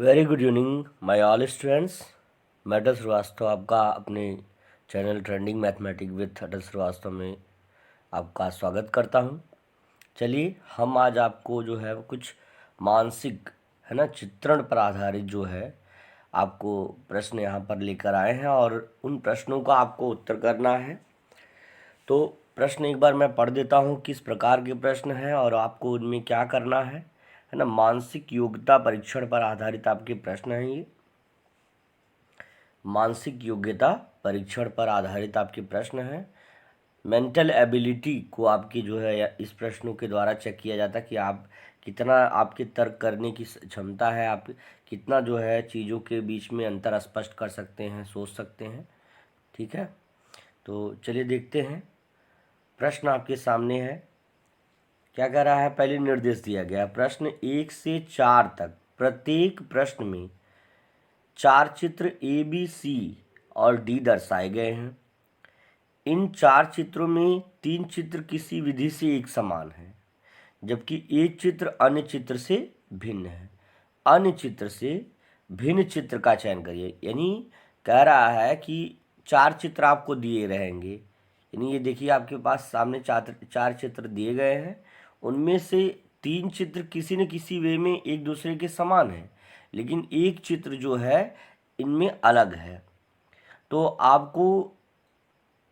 Very good evening my all students. मैं अटल श्रीवास्तव आपका अपने channel trending mathematics with Atal Srivastava में आपका स्वागत करता हूं। चलिए हम आज आपको जो है कुछ मानसिक है ना चित्रण पर आधारित जो है आपको प्रश्न यहाँ पर लेकर आए हैं और उन प्रश्नों का आपको उत्तर करना है। तो प्रश्न एक बार मैं पढ़ देता हूँ किस प्रकार के प्रश्न हैं और आपको उनमें क्या करना है ना। मानसिक योग्यता परीक्षण पर आधारित आपके प्रश्न हैं ये। मानसिक योग्यता परीक्षण पर आधारित आपके प्रश्न हैं। मेंटल एबिलिटी को आपकी जो है इस प्रश्नों के द्वारा चेक किया जाता है कि आप कितना आपके तर्क करने की क्षमता है, आप कितना जो है चीज़ों के बीच में अंतर स्पष्ट कर सकते हैं, सोच सकते हैं। ठीक है, तो चलिए देखते हैं। प्रश्न आपके सामने है, क्या कह रहा है। पहले निर्देश दिया गया है प्रश्न 1 से 4 तक प्रत्येक प्रश्न में 4 चित्र ए बी सी और डी दर्शाए गए हैं। इन 4 चित्रों में 3 चित्र किसी विधि से एक समान है जबकि एक चित्र अन्य चित्र से भिन्न है। अन्य चित्र से भिन्न चित्र का चयन करिए। यानी कह रहा है कि 4 चित्र आपको दिए रहेंगे, यानी ये देखिए आपके पास सामने 4 चित्र दिए गए हैं। उनमें से 3 चित्र किसी न किसी वे में एक दूसरे के समान है, लेकिन एक चित्र जो है इनमें अलग है। तो आपको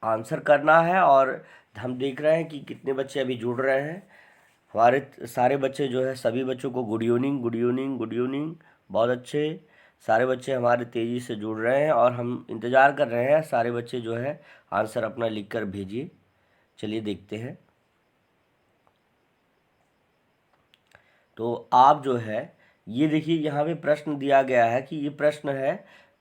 आंसर करना है और हम देख रहे हैं कि कितने बच्चे अभी जुड़ रहे हैं। हमारे सारे बच्चे जो है, सभी बच्चों को good evening, good evening, good evening. बहुत अच्छे, सारे बच्चे हमारे तेज़ी से जुड़ रहे हैं और हम इंतज़ार कर रहे हैं सारे बच्चे जो है आंसर अपना लिख कर भेजिए। चलिए देखते हैं। तो आप जो है ये देखिए यहाँ पे प्रश्न दिया गया है कि ये प्रश्न है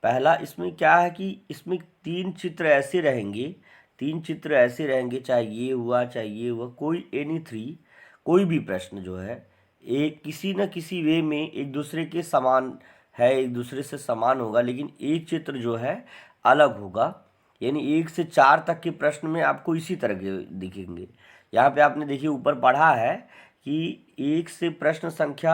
पहला। इसमें क्या है कि इसमें 3 चित्र ऐसे रहेंगे, 3 चित्र ऐसे रहेंगे, चाहे ये हुआ चाहे ये हुआ, कोई एनी 3 कोई भी प्रश्न जो है एक किसी न किसी वे में एक दूसरे के समान है, एक दूसरे से समान होगा, लेकिन एक चित्र जो है अलग होगा। यानी 1 से 4 तक के प्रश्न में आपको इसी तरह के दिखेंगे। यहाँ पे आपने देखिए ऊपर पढ़ा है कि 1 से प्रश्न संख्या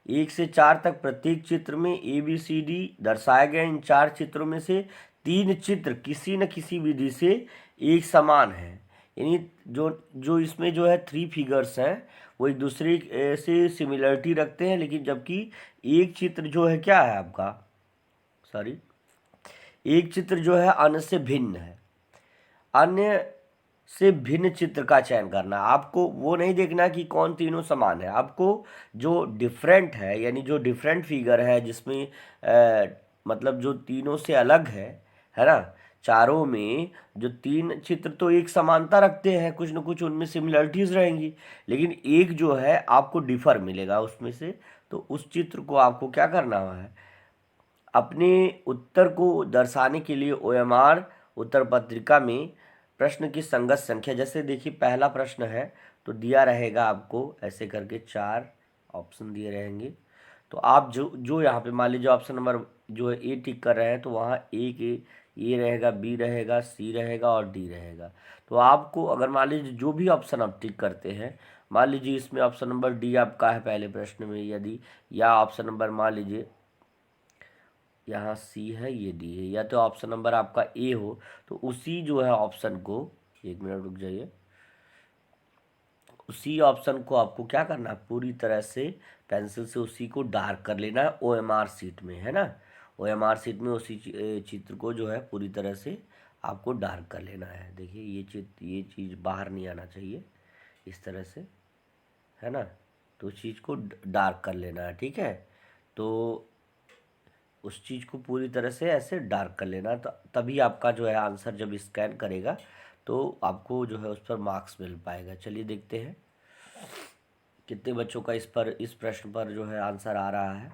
1 से 4 तक प्रत्येक चित्र में ए बी सी डी दर्शाए गए। इन 4 चित्रों में से 3 चित्र किसी न किसी विधि से एक समान है। यानी जो जो इसमें जो है 3 फिगर्स हैं वो एक दूसरे से सिमिलरिटी रखते हैं, लेकिन जबकि एक चित्र जो है क्या है आपका, सॉरी, एक चित्र जो है अन्य से भिन्न है। अन्य से भिन्न चित्र का चयन करना। आपको वो नहीं देखना कि कौन तीनों समान है, आपको जो डिफरेंट है, यानी जो डिफरेंट फिगर है जिसमें मतलब जो तीनों से अलग है ना। चारों में जो 3 चित्र तो एक समानता रखते हैं, कुछ न कुछ उनमें सिमिलरिटीज़ रहेंगी, लेकिन एक जो है आपको डिफर मिलेगा उसमें से। तो उस चित्र को आपको क्या करना है, अपने उत्तर को दर्शाने के लिए ओएमआर उत्तर पत्रिका में प्रश्न की संगत संख्या, जैसे देखिए पहला प्रश्न है तो दिया रहेगा आपको ऐसे करके 4 ऑप्शन दिए रहेंगे। तो आप जो यहाँ पे मान लीजिए ऑप्शन नंबर जो है ए टिक कर रहे हैं, तो वहाँ ए रहेगा, बी रहेगा, सी रहेगा और डी रहेगा। तो आपको अगर मान लीजिए जो भी ऑप्शन आप टिक करते हैं, मान लीजिए इसमें ऑप्शन नंबर डी आपका है पहले प्रश्न में, यदि या ऑप्शन नंबर मान लीजिए यहाँ सी है, ये डी है, या तो ऑप्शन नंबर आपका ए हो, तो उसी जो है ऑप्शन को, एक मिनट रुक जाइए, उसी ऑप्शन को आपको क्या करना है, पूरी तरह से पेंसिल से उसी को डार्क कर लेना है ओएमआर सीट में, है ना। ओएमआर सीट में उसी चित्र को जो है पूरी तरह से आपको डार्क कर लेना है। देखिए ये चीज़ बाहर नहीं आना चाहिए इस तरह से, है ना। तो उस चीज़ को डार्क कर लेना है, ठीक है। तो उस चीज़ को पूरी तरह से ऐसे डार्क कर लेना, तो तभी आपका जो है आंसर जब स्कैन करेगा तो आपको जो है उस पर मार्क्स मिल पाएगा। चलिए देखते हैं कितने बच्चों का इस प्रश्न पर जो है आंसर आ रहा है।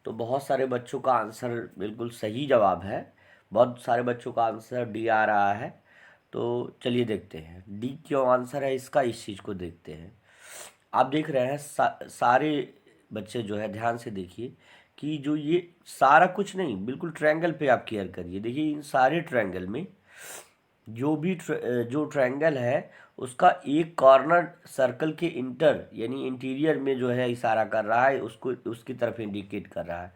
तो बहुत सारे बच्चों का आंसर बिल्कुल सही जवाब है, बहुत सारे बच्चों का आंसर डी आ रहा है। तो चलिए देखते हैं डी क्यों आंसर है इसका, इस चीज़ को देखते हैं। आप देख रहे हैं सारे बच्चे जो है ध्यान से देखिए कि जो ये सारा कुछ नहीं, बिल्कुल ट्रायंगल पे आप केयर करिए। देखिए इन सारे ट्रायंगल में जो भी जो ट्रायंगल है उसका एक कॉर्नर सर्कल के इंटर यानी इंटीरियर में जो है इशारा कर रहा है, उसको उसकी तरफ इंडिकेट कर रहा है।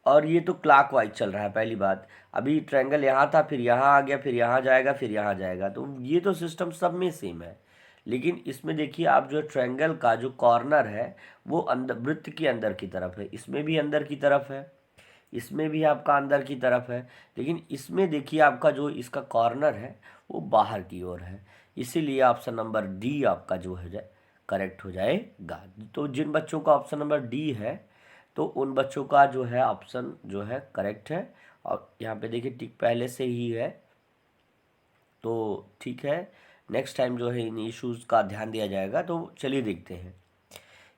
और ये तो क्लॉकवाइज चल रहा है। पहली बात, अभी ट्रायंगल यहाँ था, फिर यहाँ आ गया, फिर यहाँ जाएगा, फिर यहाँ जाएगा, तो ये तो सिस्टम सब में सेम है। लेकिन इसमें देखिए आप जो ट्रायंगल का जो कॉर्नर है वो अंदर वृत्त के अंदर की तरफ है, इसमें भी अंदर की तरफ है, इसमें भी आपका अंदर की तरफ है, लेकिन इसमें देखिए आपका जो इसका कॉर्नर है वो बाहर की ओर है। इसीलिए ऑप्शन नंबर डी आपका जो है करेक्ट हो जाएगा। तो जिन बच्चों का ऑप्शन नंबर डी है तो उन बच्चों का जो है ऑप्शन जो है करेक्ट है। और यहाँ पे देखिए टिक पहले से ही है, तो ठीक है, नेक्स्ट टाइम जो है इन इश्यूज़ का ध्यान दिया जाएगा। तो चलिए देखते हैं,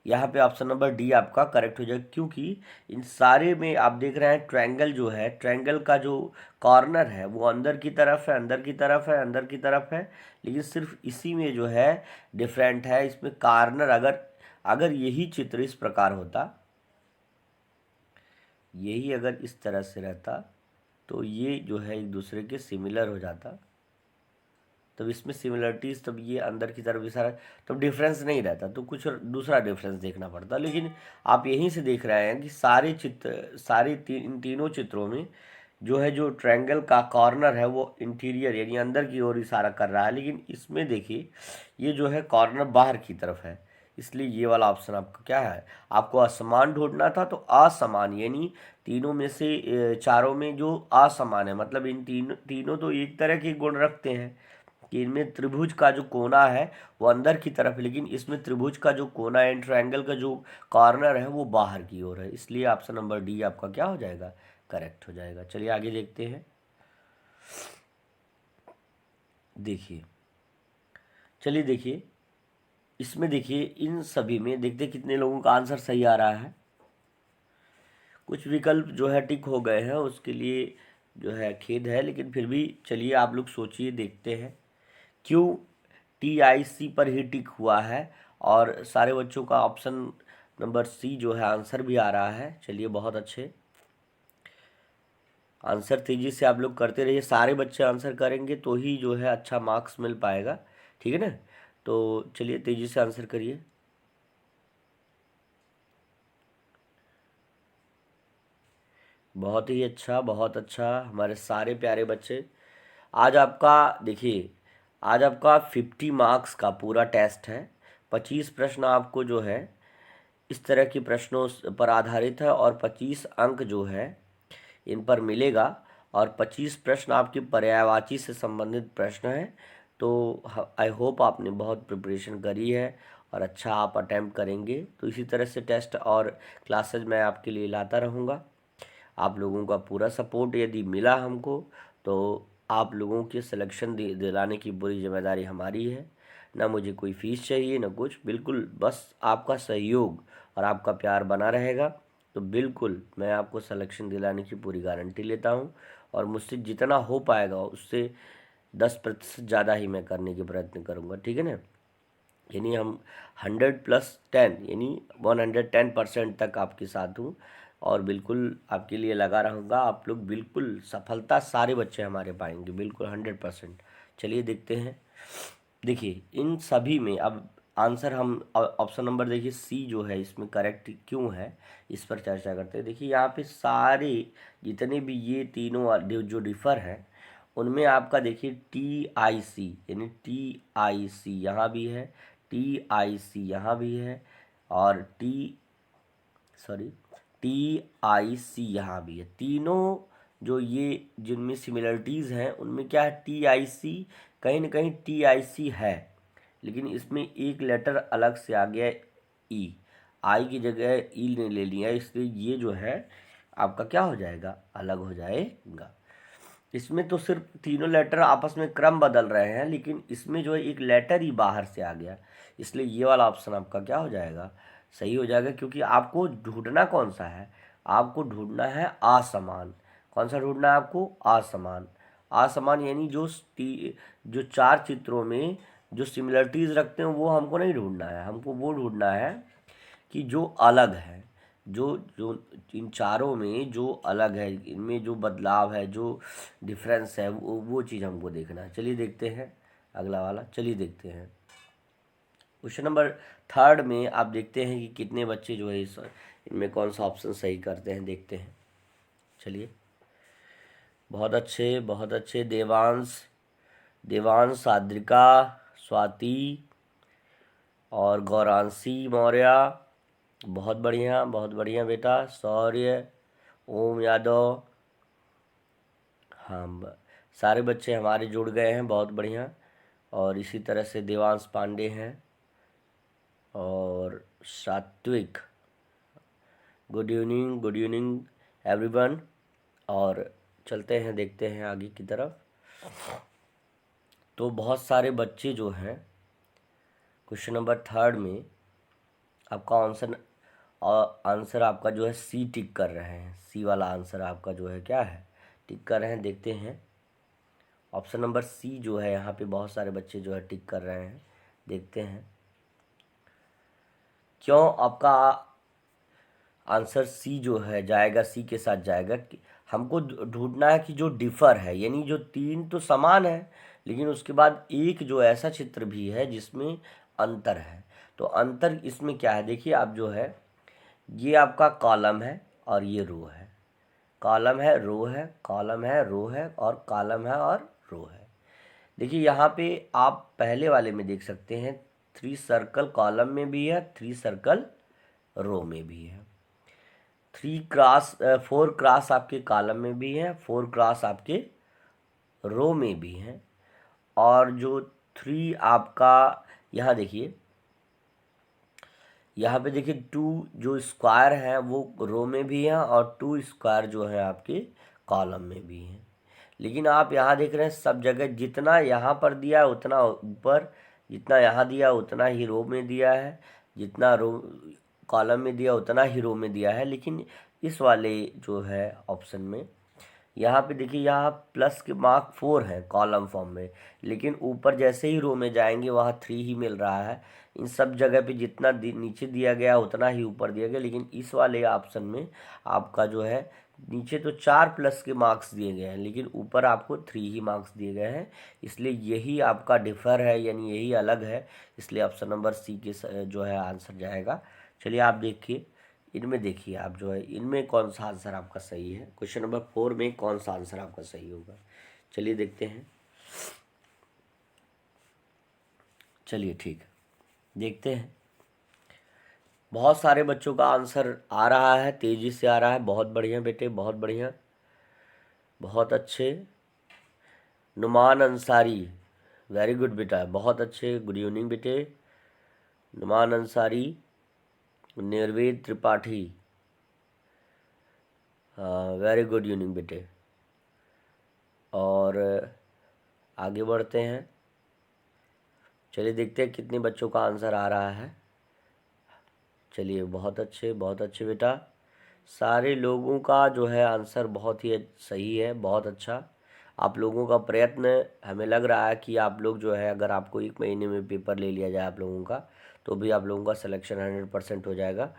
यहाँ पे ऑप्शन नंबर डी आपका करेक्ट हो जाएगा, क्योंकि इन सारे में आप देख रहे हैं ट्रायंगल जो है, ट्रायंगल का जो कॉर्नर है वो अंदर की तरफ है, अंदर की तरफ है, अंदर की तरफ है, लेकिन सिर्फ इसी में जो है डिफरेंट है। इसमें कॉर्नर अगर अगर यही चित्र इस प्रकार होता, यही अगर इस तरह से रहता तो ये जो है एक दूसरे के सिमिलर हो जाता, तब इसमें सिमिलरिटीज़, तब ये अंदर की तरफ भी सारा, तब डिफरेंस नहीं रहता, तो कुछ दूसरा डिफरेंस देखना पड़ता। लेकिन आप यहीं से देख रहे हैं कि सारे चित्र, इन तीनों चित्रों में जो है जो ट्रायंगल का कॉर्नर है वो इंटीरियर यानी अंदर की ओर इशारा कर रहा है, लेकिन इसमें देखिए ये जो है कॉर्नर बाहर की तरफ है। इसलिए ये वाला ऑप्शन आपका क्या है, आपको असमान ढूंढना था, तो असमान यानी तीनों में से चारों में जो असमान है, मतलब इन तीनों तो एक तरह के गुण रखते हैं कि इनमें त्रिभुज का जो कोना है वो अंदर की तरफ है, लेकिन इसमें त्रिभुज का जो कोना है, ट्रायंगल का जो कॉर्नर है वो बाहर की ओर है। इसलिए ऑप्शन नंबर डी आपका क्या हो जाएगा, करेक्ट हो जाएगा। चलिए आगे देखते हैं। देखिए, चलिए देखिए, इसमें देखिए इन सभी में देखते कितने लोगों का आंसर सही आ रहा है। कुछ विकल्प जो है टिक हो गए हैं, उसके लिए जो है खेद है, लेकिन फिर भी चलिए आप लोग सोचिए, देखते हैं क्यों TIC पर ही टिक हुआ है। और सारे बच्चों का ऑप्शन नंबर सी जो है आंसर भी आ रहा है। चलिए बहुत अच्छे, आंसर तेज़ी से आप लोग करते रहिए, सारे बच्चे आंसर करेंगे तो ही जो है अच्छा मार्क्स मिल पाएगा, ठीक है ना। तो चलिए तेज़ी से आंसर करिए। बहुत ही अच्छा, बहुत अच्छा हमारे सारे प्यारे बच्चे। आज आपका देखिए, आज आपका 50 मार्क्स का पूरा टेस्ट है। 25 प्रश्न आपको जो है इस तरह के प्रश्नों पर आधारित है, और 25 अंक जो है इन पर मिलेगा, और 25 प्रश्न आपके पर्यायवाची से संबंधित प्रश्न हैं। तो आई होप आपने बहुत प्रिपरेशन करी है और अच्छा आप अटैम्प्ट करेंगे। तो इसी तरह से टेस्ट और क्लासेज मैं आपके लिए लाता रहूँगा। आप लोगों का पूरा सपोर्ट यदि मिला हमको, तो आप लोगों के सिलेक्शन दिलाने की पूरी जिम्मेदारी हमारी है। ना मुझे कोई फ़ीस चाहिए, ना कुछ, बिल्कुल बस आपका सहयोग और आपका प्यार बना रहेगा तो बिल्कुल मैं आपको सिलेक्शन दिलाने की पूरी गारंटी लेता हूँ। और मुझसे जितना हो पाएगा उससे 10% ज़्यादा ही मैं करने के प्रयत्न करूँगा, ठीक है ना। यानी हम 100+10 यानी 110% तक आपके साथ हूँ, और बिल्कुल आपके लिए लगा रहूँगा। आप लोग बिल्कुल सफलता सारे बच्चे हमारे पाएंगे, बिल्कुल 100%। चलिए देखते हैं। देखिए इन सभी में अब आंसर हम ऑप्शन नंबर देखिए सी जो है इसमें करेक्ट क्यों है, इस पर चर्चा करते हैं। देखिए यहाँ पे सारे जितने भी ये तीनों जो डिफ़र हैं उनमें आपका देखिए TIC यानी TIC यहाँ भी है, TIC यहाँ भी है, और TIC यहाँ भी है। तीनों जो ये जिनमें सिमिलरिटीज़ हैं उनमें क्या है, TIC कहीं ना कहीं TIC है, लेकिन इसमें एक लेटर अलग से आ गया, ई, आई की जगह ई ने ले लिया, इसलिए ये जो है आपका क्या हो जाएगा, अलग हो जाएगा। इसमें तो सिर्फ तीनों लेटर आपस में क्रम बदल रहे हैं, लेकिन इसमें जो है एक लेटर ही बाहर से आ गया, इसलिए ये वाला ऑप्शन आपका क्या हो जाएगा, सही हो जाएगा। क्योंकि आपको ढूंढना कौन सा है, आपको ढूंढना है असमान। कौन सा ढूंढना है आपको, असमान। असमान यानी जो चार चित्रों में जो सिमिलरिटीज़ रखते हैं वो हमको नहीं ढूंढना है, हमको वो ढूंढना है कि जो अलग है, जो जो इन चारों में जो अलग है, इनमें जो बदलाव है, जो डिफरेंस है, वो चीज़ हमको देखना है। चलिए देखते हैं अगला वाला। चलिए देखते हैं क्वेश्चन नंबर 3 में आप देखते हैं कि कितने बच्चे जो है इनमें कौन सा ऑप्शन सही करते हैं, देखते हैं। चलिए, बहुत अच्छे, बहुत अच्छे। देवांश, साद्रिका, स्वाति और गौरांशी मौर्य, बहुत बढ़िया, बहुत बढ़िया बेटा। शौर्य, ओम यादव, हाँ, सारे बच्चे हमारे जुड़ गए हैं, बहुत बढ़िया। और इसी तरह से देवांश पांडे हैं और सात्विक। Good evening everyone. और चलते हैं, देखते हैं आगे की तरफ। तो बहुत सारे बच्चे जो हैं क्वेश्चन नंबर 3 में आपका आंसर आपका जो है सी टिक कर रहे हैं। सी वाला आंसर आपका जो है क्या है, टिक कर रहे हैं। देखते हैं ऑप्शन नंबर सी जो है, यहाँ पे बहुत सारे बच्चे जो है टिक कर रहे हैं। देखते हैं क्यों आपका आंसर सी जो है जाएगा, सी के साथ जाएगा। कि हमको ढूंढना है कि जो डिफर है, यानी जो 3 तो समान है लेकिन उसके बाद एक जो ऐसा चित्र भी है जिसमें अंतर है। तो अंतर इसमें क्या है, देखिए आप जो है, ये आपका कॉलम है और ये रो है। कॉलम है, रो है, कॉलम है, रो है, और कॉलम है और रो है। देखिए यहाँ पे आप पहले वाले में देख सकते हैं 3 सर्कल कॉलम में भी है, 3 सर्कल रो में भी है। 4 क्रॉस आपके कॉलम में भी है, 4 क्रॉस आपके रो में भी है। और जो 3 आपका यहाँ देखिए, यहाँ पे देखिए 2 जो स्क्वायर है वो रो में भी है और 2 स्क्वायर जो है आपके कॉलम में भी है। लेकिन आप यहाँ देख रहे हैं सब जगह जितना यहाँ पर दिया है उतना ऊपर, जितना यहाँ दिया उतना ही रो में दिया है, जितना रो कॉलम में दिया उतना ही रो में दिया है। लेकिन इस वाले जो है ऑप्शन में यहाँ पे देखिए, यहाँ प्लस के मार्क 4 हैं कॉलम फॉर्म में, लेकिन ऊपर जैसे ही रो में जाएंगे वहाँ 3 ही मिल रहा है। इन सब जगह पे जितना नीचे दिया गया उतना ही ऊपर दिया गया। लेकिन इस वाले ऑप्शन में आपका जो है नीचे तो 4 प्लस के मार्क्स दिए गए हैं लेकिन ऊपर आपको 3 ही मार्क्स दिए गए हैं। इसलिए यही आपका डिफ़र है, यानी यही अलग है। इसलिए ऑप्शन नंबर सी के जो है आंसर जाएगा। चलिए आप देखिए, इनमें देखिए आप जो है, इनमें कौन सा आंसर आपका सही है। क्वेश्चन नंबर 4 में कौन सा आंसर आपका सही होगा, चलिए देखते हैं। चलिए ठीक है, देखते हैं। बहुत सारे बच्चों का आंसर आ रहा है, तेज़ी से आ रहा है। बहुत बढ़िया बेटे, बहुत बढ़िया, बहुत अच्छे। नुमान अंसारी, वेरी गुड बेटा, बहुत अच्छे। गुड इवनिंग बेटे। नुमान अंसारी, निर्वेद त्रिपाठी, वेरी गुड इवनिंग बेटे। और आगे बढ़ते हैं, चलिए देखते हैं कितने बच्चों का आंसर आ रहा है। चलिए, बहुत अच्छे, बहुत अच्छे बेटा। सारे लोगों का जो है आंसर बहुत ही सही है, बहुत अच्छा। आप लोगों का प्रयत्न, हमें लग रहा है कि आप लोग जो है, अगर आपको 1 महीने में पेपर ले लिया जाए आप लोगों का, तो भी आप लोगों का सिलेक्शन 100% हो जाएगा।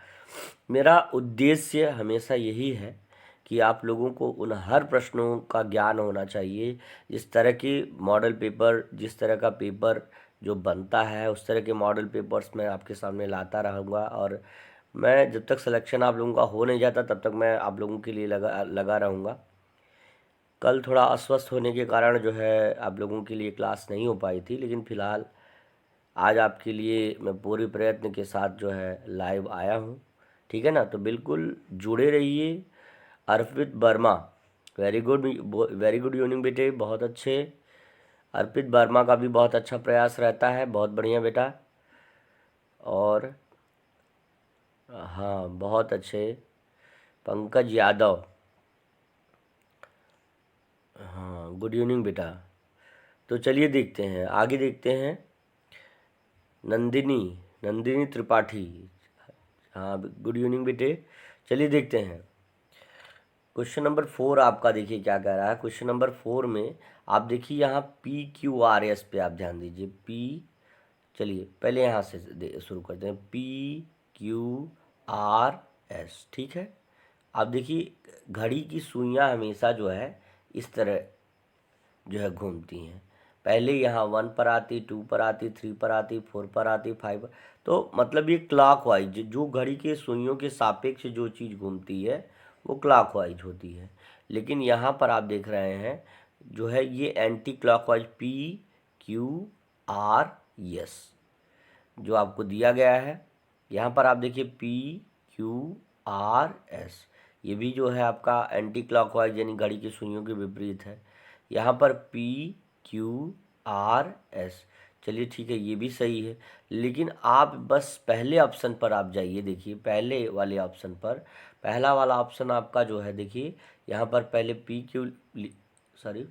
मेरा उद्देश्य हमेशा यही है कि आप लोगों को उन हर प्रश्नों का ज्ञान होना चाहिए। जिस तरह की मॉडल पेपर, जिस तरह का पेपर जो बनता है, उस तरह के मॉडल पेपर्स मैं आपके सामने लाता रहूँगा। और मैं जब तक सिलेक्शन आप लोगों का हो नहीं जाता तब तक मैं आप लोगों के लिए लगा रहूँगा। कल थोड़ा अस्वस्थ होने के कारण जो है आप लोगों के लिए क्लास नहीं हो पाई थी, लेकिन फ़िलहाल आज आपके लिए मैं पूरे प्रयत्न के साथ जो है लाइव आया हूँ। ठीक है ना, तो बिल्कुल जुड़े रहिए। Arpit Verma, very good, very good evening बेटे, बहुत अच्छे। अर्पित वर्मा का भी बहुत अच्छा प्रयास रहता है, बहुत बढ़िया बेटा। और हाँ, बहुत अच्छे। पंकज यादव, हाँ, गुड इवनिंग बेटा। तो चलिए देखते हैं, आगे देखते हैं। नंदिनी त्रिपाठी, हाँ, गुड इवनिंग बेटे। चलिए देखते हैं क्वेश्चन नंबर 4 आपका। देखिए क्या कह रहा है क्वेश्चन नंबर 4 में। आप देखिए यहाँ PQRS पे आप ध्यान दीजिए। चलिए पहले यहाँ से शुरू करते हैं। PQRS, ठीक है। आप देखिए घड़ी की सुइयाँ हमेशा जो है इस तरह जो है घूमती हैं। पहले यहाँ 1 पर आती, 2 पर आती, 3 पर आती, 4 पर आती, 5 पर। तो मतलब ये क्लॉक वाइज जो घड़ी के सुइयों के सापेक्ष जो चीज़ घूमती है वो क्लॉक वाइज होती है। लेकिन यहाँ पर आप देख रहे हैं जो है ये anti clock wise P Q R S जो आपको दिया गया है। यहाँ पर आप देखिए पी क्यू आर एस, ये भी जो है आपका एंटी क्लॉकवाइज यानी घड़ी की सुइयों के विपरीत है। यहाँ पर पी क्यू आर एस, चलिए ठीक है ये भी सही है। लेकिन आप बस पहले ऑप्शन पर आप जाइए, देखिए पहले वाले ऑप्शन पर, पहला वाला ऑप्शन आपका जो है देखिए यहाँ पर पहले पी क्यू सॉरी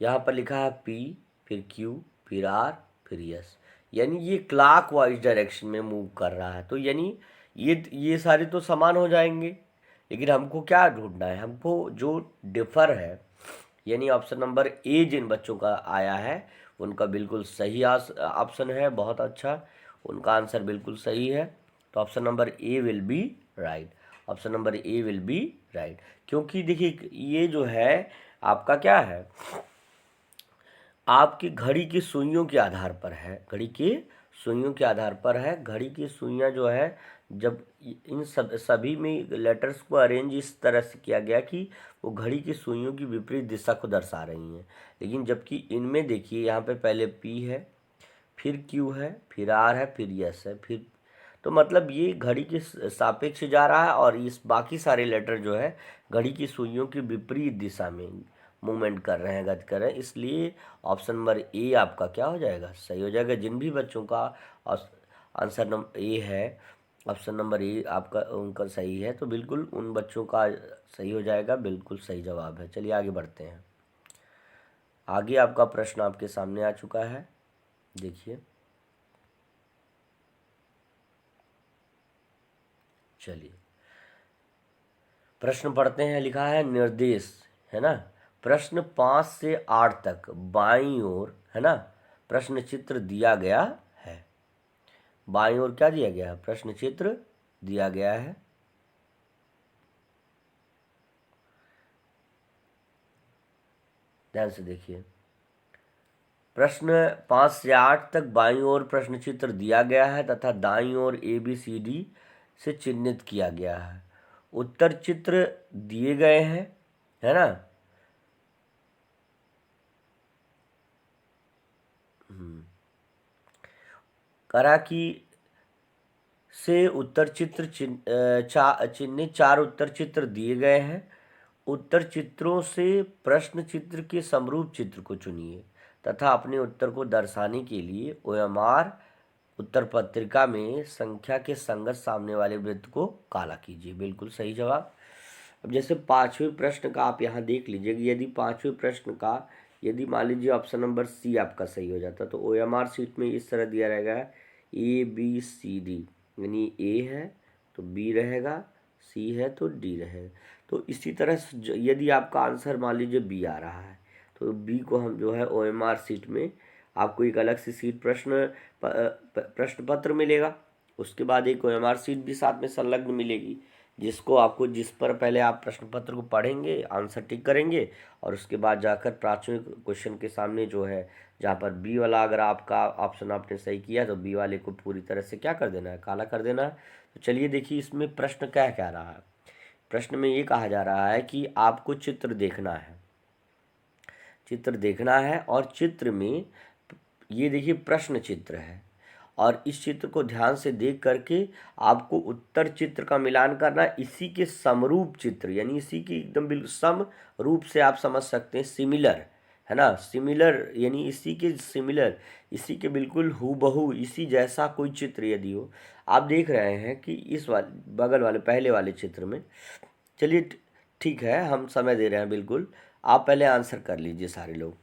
यहाँ पर लिखा है पी फिर क्यू फिर आर फिर एस, यानी ये क्लॉक वाइज डायरेक्शन में मूव कर रहा है। तो यानी ये सारे तो समान हो जाएंगे, लेकिन हमको क्या ढूंढना है, हमको जो डिफर है, यानी ऑप्शन नंबर ए जिन बच्चों का आया है उनका बिल्कुल सही ऑप्शन है, बहुत अच्छा, उनका आंसर बिल्कुल सही है। तो option number A will be right, option number A will be right. क्योंकि देखिए ये जो है आपका क्या है, आपकी घड़ी की सुइयों के आधार पर है, घड़ी के सुइयों के आधार पर है। घड़ी की सुइयां जो है जब इन सभी में लेटर्स को अरेंज इस तरह से किया गया कि वो घड़ी की सुइयों की विपरीत दिशा को दर्शा रही हैं। लेकिन जबकि इनमें देखिए यहाँ पे पहले पी है, फिर क्यू है, फिर आर है, फिर यस है, फिर, तो मतलब ये घड़ी के सापेक्ष जा रहा है और इस बाकी सारे लेटर जो है घड़ी की सुइयों की विपरीत दिशा में मूवमेंट कर रहे हैं, गति कर रहे हैं। इसलिए ऑप्शन नंबर ए आपका क्या हो जाएगा, सही हो जाएगा। जिन भी बच्चों का आंसर नंबर ए है, ऑप्शन नंबर ए आपका उनका सही है, तो बिल्कुल उन बच्चों का सही हो जाएगा, बिल्कुल सही जवाब है। चलिए आगे बढ़ते हैं। आगे आपका प्रश्न आपके सामने आ चुका है, देखिए चलिए प्रश्न पढ़ते हैं। लिखा है निर्देश, है ना, प्रश्न 5 से 8 तक बाईं ओर, है ना, प्रश्न चित्र दिया गया है। बाईं ओर क्या दिया गया है, प्रश्न चित्र दिया गया है। ध्यान से देखिए, प्रश्न 5 से 8 तक बाईं ओर प्रश्न चित्र दिया गया है तथा दाईं ओर ABCD से चिन्हित किया गया है। उत्तर चित्र दिए गए हैं, है ना, करा कि से उत्तर चित्र चिन्हित 4 उत्तर चित्र दिए गए हैं। उत्तर चित्रों से प्रश्न चित्र के समरूप चित्र को चुनिए तथा अपने उत्तर को दर्शाने के लिए OMR उत्तर पत्रिका में संख्या के संगत सामने वाले वृत्त को काला कीजिए। बिल्कुल सही जवाब। अब जैसे 5वें प्रश्न का आप यहाँ देख लीजिए, यदि 5वें प्रश्न का यदि मान लीजिए ऑप्शन नंबर सी आपका सही हो जाता तो OMR शीट में इस तरह दिया रहेगा ABCD, यानी ए है तो बी रहेगा, सी है तो डी रहेगा। तो इसी तरह यदि आपका आंसर मान लीजिए बी आ रहा है तो बी को हम जो है OMR शीट में आपको एक अलग से शीट प्रश्न पत्र मिलेगा, उसके बाद एक OMR शीट भी साथ में संलग्न मिलेगी, जिसको आपको जिस पर पहले आप प्रश्न पत्र को पढ़ेंगे, आंसर टिक करेंगे और उसके बाद जाकर प्राथमिक क्वेश्चन के सामने जो है जहाँ पर बी वाला अगर आपका ऑप्शन आपने सही किया तो बी वाले को पूरी तरह से क्या कर देना है, काला कर देना है। तो चलिए देखिए इसमें प्रश्न क्या कह रहा है। प्रश्न में ये कहा जा रहा है कि आपको चित्र देखना है, चित्र देखना है और चित्र में ये देखिए प्रश्न चित्र है और इस चित्र को ध्यान से देख करके आपको उत्तर चित्र का मिलान करना, इसी के समरूप चित्र यानी इसी की एकदम बिल्कुल सम रूप से आप समझ सकते हैं, सिमिलर, है ना, सिमिलर यानी इसी के सिमिलर, इसी के बिल्कुल हूबहू इसी जैसा कोई चित्र यदि हो, आप देख रहे हैं कि इस वाले बगल वाले पहले वाले चित्र में। चलिए ठीक है, हम समय दे रहे हैं, बिल्कुल आप पहले आंसर कर लीजिए सारे लोग,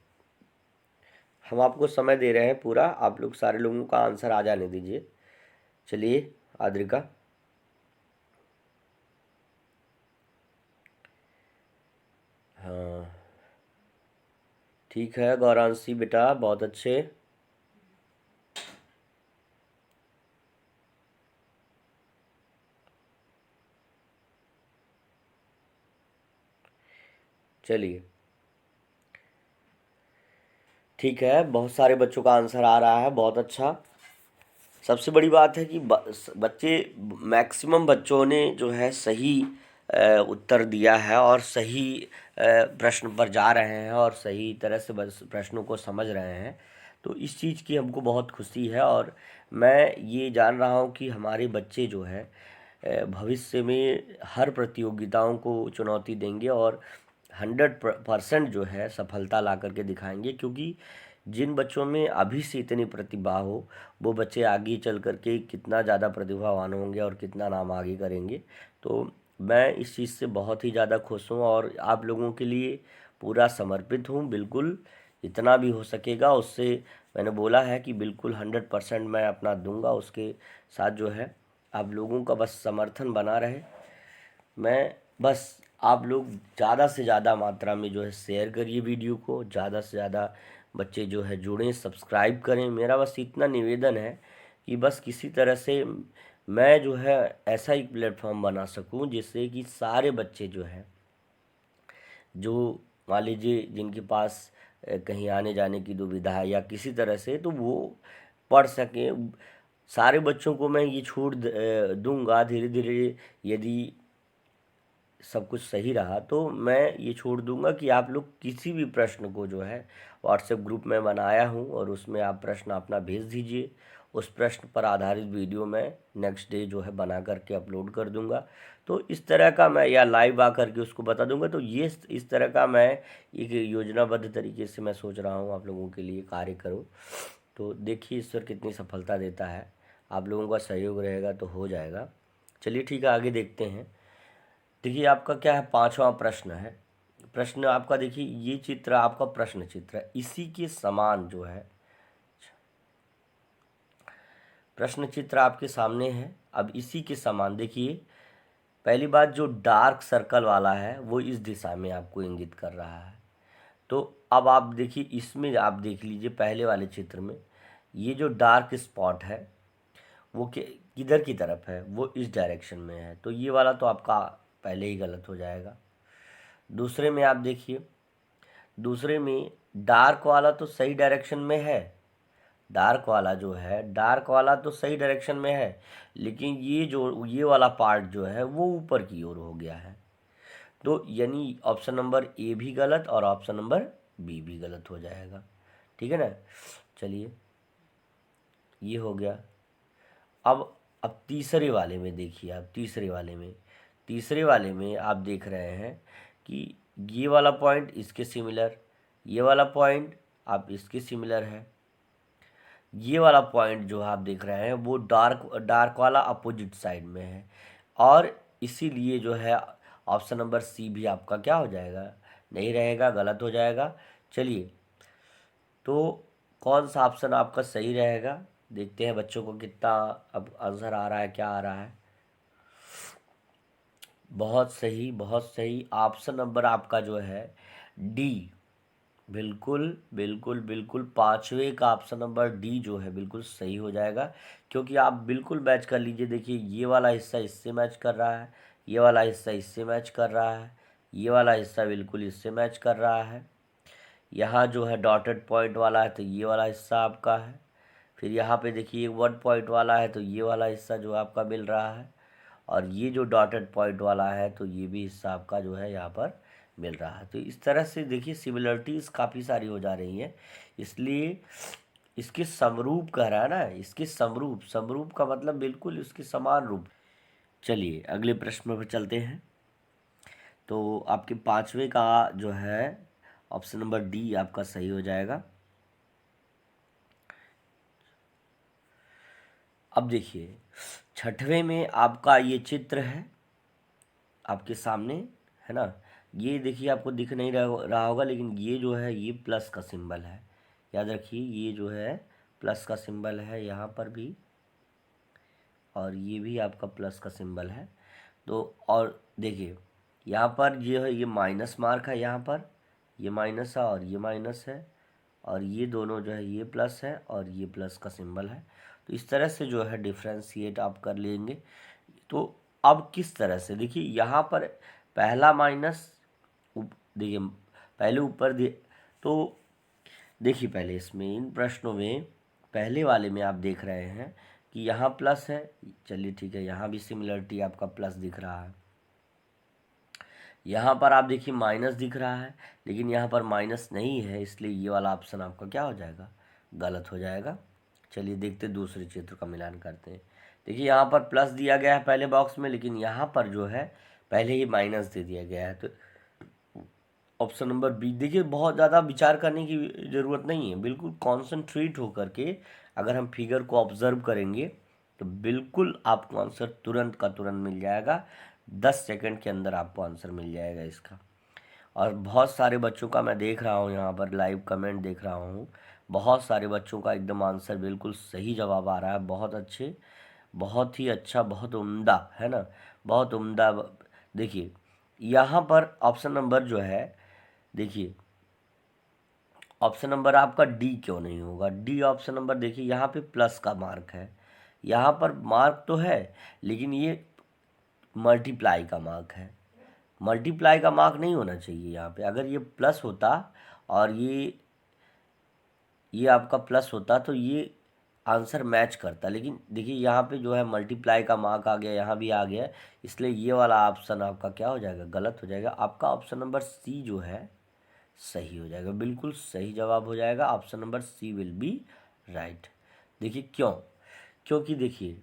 हम आपको समय दे रहे हैं पूरा, आप लोग सारे लोगों का आंसर आ जाने दीजिए। चलिए आद्रिका, हाँ ठीक है, गौरांशी बेटा बहुत अच्छे। चलिए ठीक है, बहुत सारे बच्चों का आंसर आ रहा है, बहुत अच्छा। सबसे बड़ी बात है कि बच्चे, मैक्सिमम बच्चों ने जो है सही उत्तर दिया है और सही प्रश्न पर जा रहे हैं और सही तरह से बस प्रश्नों को समझ रहे हैं। तो इस चीज़ की हमको बहुत खुशी है और मैं ये जान रहा हूँ कि हमारे बच्चे जो है भविष्य में हर प्रतियोगिताओं को चुनौती देंगे और 100% जो है सफलता ला करके दिखाएंगे, क्योंकि जिन बच्चों में अभी से इतनी प्रतिभा हो वो बच्चे आगे चल कर के कितना ज़्यादा प्रतिभावान होंगे और कितना नाम आगे करेंगे। तो मैं इस चीज़ से बहुत ही ज़्यादा खुश हूँ और आप लोगों के लिए पूरा समर्पित हूँ। बिल्कुल जितना भी हो सकेगा उससे, मैंने बोला है कि बिल्कुल 100% मैं अपना दूंगा। उसके साथ जो है आप लोगों का बस समर्थन बना रहे। मैं बस, आप लोग ज़्यादा से ज़्यादा मात्रा में जो है शेयर करिए वीडियो को, ज़्यादा से ज़्यादा बच्चे जो है जुड़ें, सब्सक्राइब करें। मेरा बस इतना निवेदन है कि बस किसी तरह से मैं जो है ऐसा एक प्लेटफॉर्म बना सकूं जिससे कि सारे बच्चे जो है, जो मान लीजिए जिनके पास कहीं आने जाने की दुविधा है या किसी तरह से, तो वो पढ़ सकें। सारे बच्चों को मैं ये छूट दूंगा धीरे धीरे। यदि सब कुछ सही रहा तो मैं ये छोड़ दूंगा कि आप लोग किसी भी प्रश्न को जो है व्हाट्सएप ग्रुप में बनाया हूँ और उसमें आप प्रश्न अपना भेज दीजिए। उस प्रश्न पर आधारित वीडियो मैं नेक्स्ट डे जो है बना करके अपलोड कर दूंगा। तो इस तरह का मैं, या लाइव आकर के उसको बता दूंगा। तो ये इस तरह का मैं एक योजनाबद्ध तरीके से मैं सोच रहा हूँ आप लोगों के लिए कार्य करूँ। तो देखिए ईश्वर कितनी सफलता देता है। आप लोगों का सहयोग रहेगा तो हो जाएगा। चलिए ठीक है, आगे देखते हैं। देखिए आपका क्या है, 5वां प्रश्न है। प्रश्न आपका देखिए, ये चित्र आपका प्रश्न चित्र है, इसी के समान जो है प्रश्न चित्र आपके सामने है। अब इसी के समान देखिए, पहली बात जो डार्क सर्कल वाला है वो इस दिशा में आपको इंगित कर रहा है। तो अब आप देखिए, इसमें आप देख लीजिए पहले वाले चित्र में ये जो डार्क स्पॉट है वो किधर की तरफ है, वो इस डायरेक्शन में है। तो ये वाला तो आपका पहले ही गलत हो जाएगा। दूसरे में आप देखिए, दूसरे में डार्क वाला तो सही डायरेक्शन में है। डार्क वाला जो है, डार्क वाला तो सही डायरेक्शन में है, लेकिन ये वाला पार्ट जो है वो ऊपर की ओर हो गया है। तो यानी ऑप्शन नंबर ए भी गलत और ऑप्शन नंबर बी भी गलत हो जाएगा। ठीक है ना। चलिए, ये हो गया। अब तीसरे वाले में देखिए, आप तीसरे वाले में आप देख रहे हैं कि ये वाला पॉइंट इसके सिमिलर, ये वाला पॉइंट आप इसके सिमिलर है। ये वाला पॉइंट जो आप देख रहे हैं वो डार्क डार्क वाला अपोजिट साइड में है, और इसीलिए जो है ऑप्शन नंबर सी भी आपका क्या हो जाएगा, नहीं रहेगा, गलत हो जाएगा। चलिए, तो कौन सा ऑप्शन आपका सही रहेगा, देखते हैं बच्चों को कितना अब आंसर आ रहा है, क्या आ रहा है। बहुत सही, बहुत सही। ऑप्शन नंबर आपका जो है डी, बिल्कुल बिल्कुल बिल्कुल 5वें का ऑप्शन नंबर डी जो है बिल्कुल सही हो जाएगा। क्योंकि आप बिल्कुल मैच कर लीजिए, देखिए ये वाला हिस्सा इससे मैच कर रहा है, ये वाला हिस्सा इससे मैच कर रहा है, ये वाला हिस्सा बिल्कुल इससे मैच कर रहा है। यहाँ जो है डॉटेड पॉइंट वाला है तो ये वाला हिस्सा आपका है। फिर यहाँ पे देखिए 1 पॉइंट वाला है तो ये वाला हिस्सा जो आपका मिल रहा है, और ये जो डॉटेड पॉइंट वाला है तो ये भी हिस्सा आपका जो है यहाँ पर मिल रहा है। तो इस तरह से देखिए सिमिलरिटीज़ काफ़ी सारी हो जा रही हैं, इसलिए इसके समरूप कह रहा है ना, इसके समरूप, समरूप का मतलब बिल्कुल इसके समान रूप। चलिए अगले प्रश्न पर चलते हैं। तो आपके 5वें का जो है ऑप्शन नंबर डी आपका सही हो जाएगा। अब देखिए 6वें में आपका ये चित्र है आपके सामने, है ना। ये देखिए आपको दिख नहीं रहा होगा, लेकिन ये जो है ये प्लस का सिंबल है। याद रखिए ये जो है प्लस का सिंबल है यहाँ पर भी, और ये भी आपका प्लस का सिंबल है। तो और देखिए यहाँ पर ये है, ये माइनस मार्क है, यहाँ पर ये माइनस है और ये माइनस है, और ये दोनों जो है ये प्लस है और ये प्लस का सिंबल है। तो इस तरह से जो है डिफ्रेंशिएट आप कर लेंगे। तो अब किस तरह से, देखिए यहाँ पर पहला माइनस, देखिए पहले ऊपर दिए, तो देखिए पहले इसमें इन प्रश्नों में पहले वाले में आप देख रहे हैं कि यहाँ प्लस है, चलिए ठीक है, यहाँ भी सिमिलरिटी आपका प्लस दिख रहा है। यहाँ पर आप देखिए माइनस दिख रहा है, लेकिन यहाँ पर माइनस नहीं है, इसलिए ये वाला ऑप्शन आपका क्या हो जाएगा, गलत हो जाएगा। चलिए देखते दूसरे चित्र का मिलान करते हैं। देखिए यहाँ पर प्लस दिया गया है पहले बॉक्स में, लेकिन यहाँ पर जो है पहले ही माइनस दे दिया गया है, तो ऑप्शन नंबर बी। देखिए बहुत ज़्यादा विचार करने की ज़रूरत नहीं है, बिल्कुल कॉन्सेंट्रेट होकर के अगर हम फिगर को ऑब्जर्व करेंगे तो बिल्कुल आपको आंसर तुरंत का तुरंत मिल जाएगा। 10 सेकंड के अंदर आपको आंसर मिल जाएगा इसका। और बहुत सारे बच्चों का मैं देख रहा हूँ यहाँ पर लाइव कमेंट देख रहा हूँ, बहुत सारे बच्चों का एकदम आंसर बिल्कुल सही जवाब आ रहा है। बहुत अच्छे, बहुत ही अच्छा, बहुत उम्दा, है ना, बहुत उम्दा। देखिए यहाँ पर ऑप्शन नंबर जो है, देखिए ऑप्शन नंबर आपका डी क्यों नहीं होगा, डी ऑप्शन नंबर। देखिए यहाँ पे प्लस का मार्क है, यहाँ पर मार्क तो है लेकिन ये मल्टीप्लाई का मार्क है, मल्टीप्लाई का मार्क नहीं होना चाहिए यहाँ पे। अगर ये प्लस होता और ये आपका प्लस होता तो ये आंसर मैच करता, लेकिन देखिए यहाँ पे जो है मल्टीप्लाई का मार्क आ गया, यहाँ भी आ गया, इसलिए ये वाला ऑप्शन आपका क्या हो जाएगा, गलत हो जाएगा। आपका ऑप्शन नंबर सी जो है सही हो जाएगा, बिल्कुल सही जवाब हो जाएगा। Option number C will be right. देखिए क्यों, क्योंकि देखिए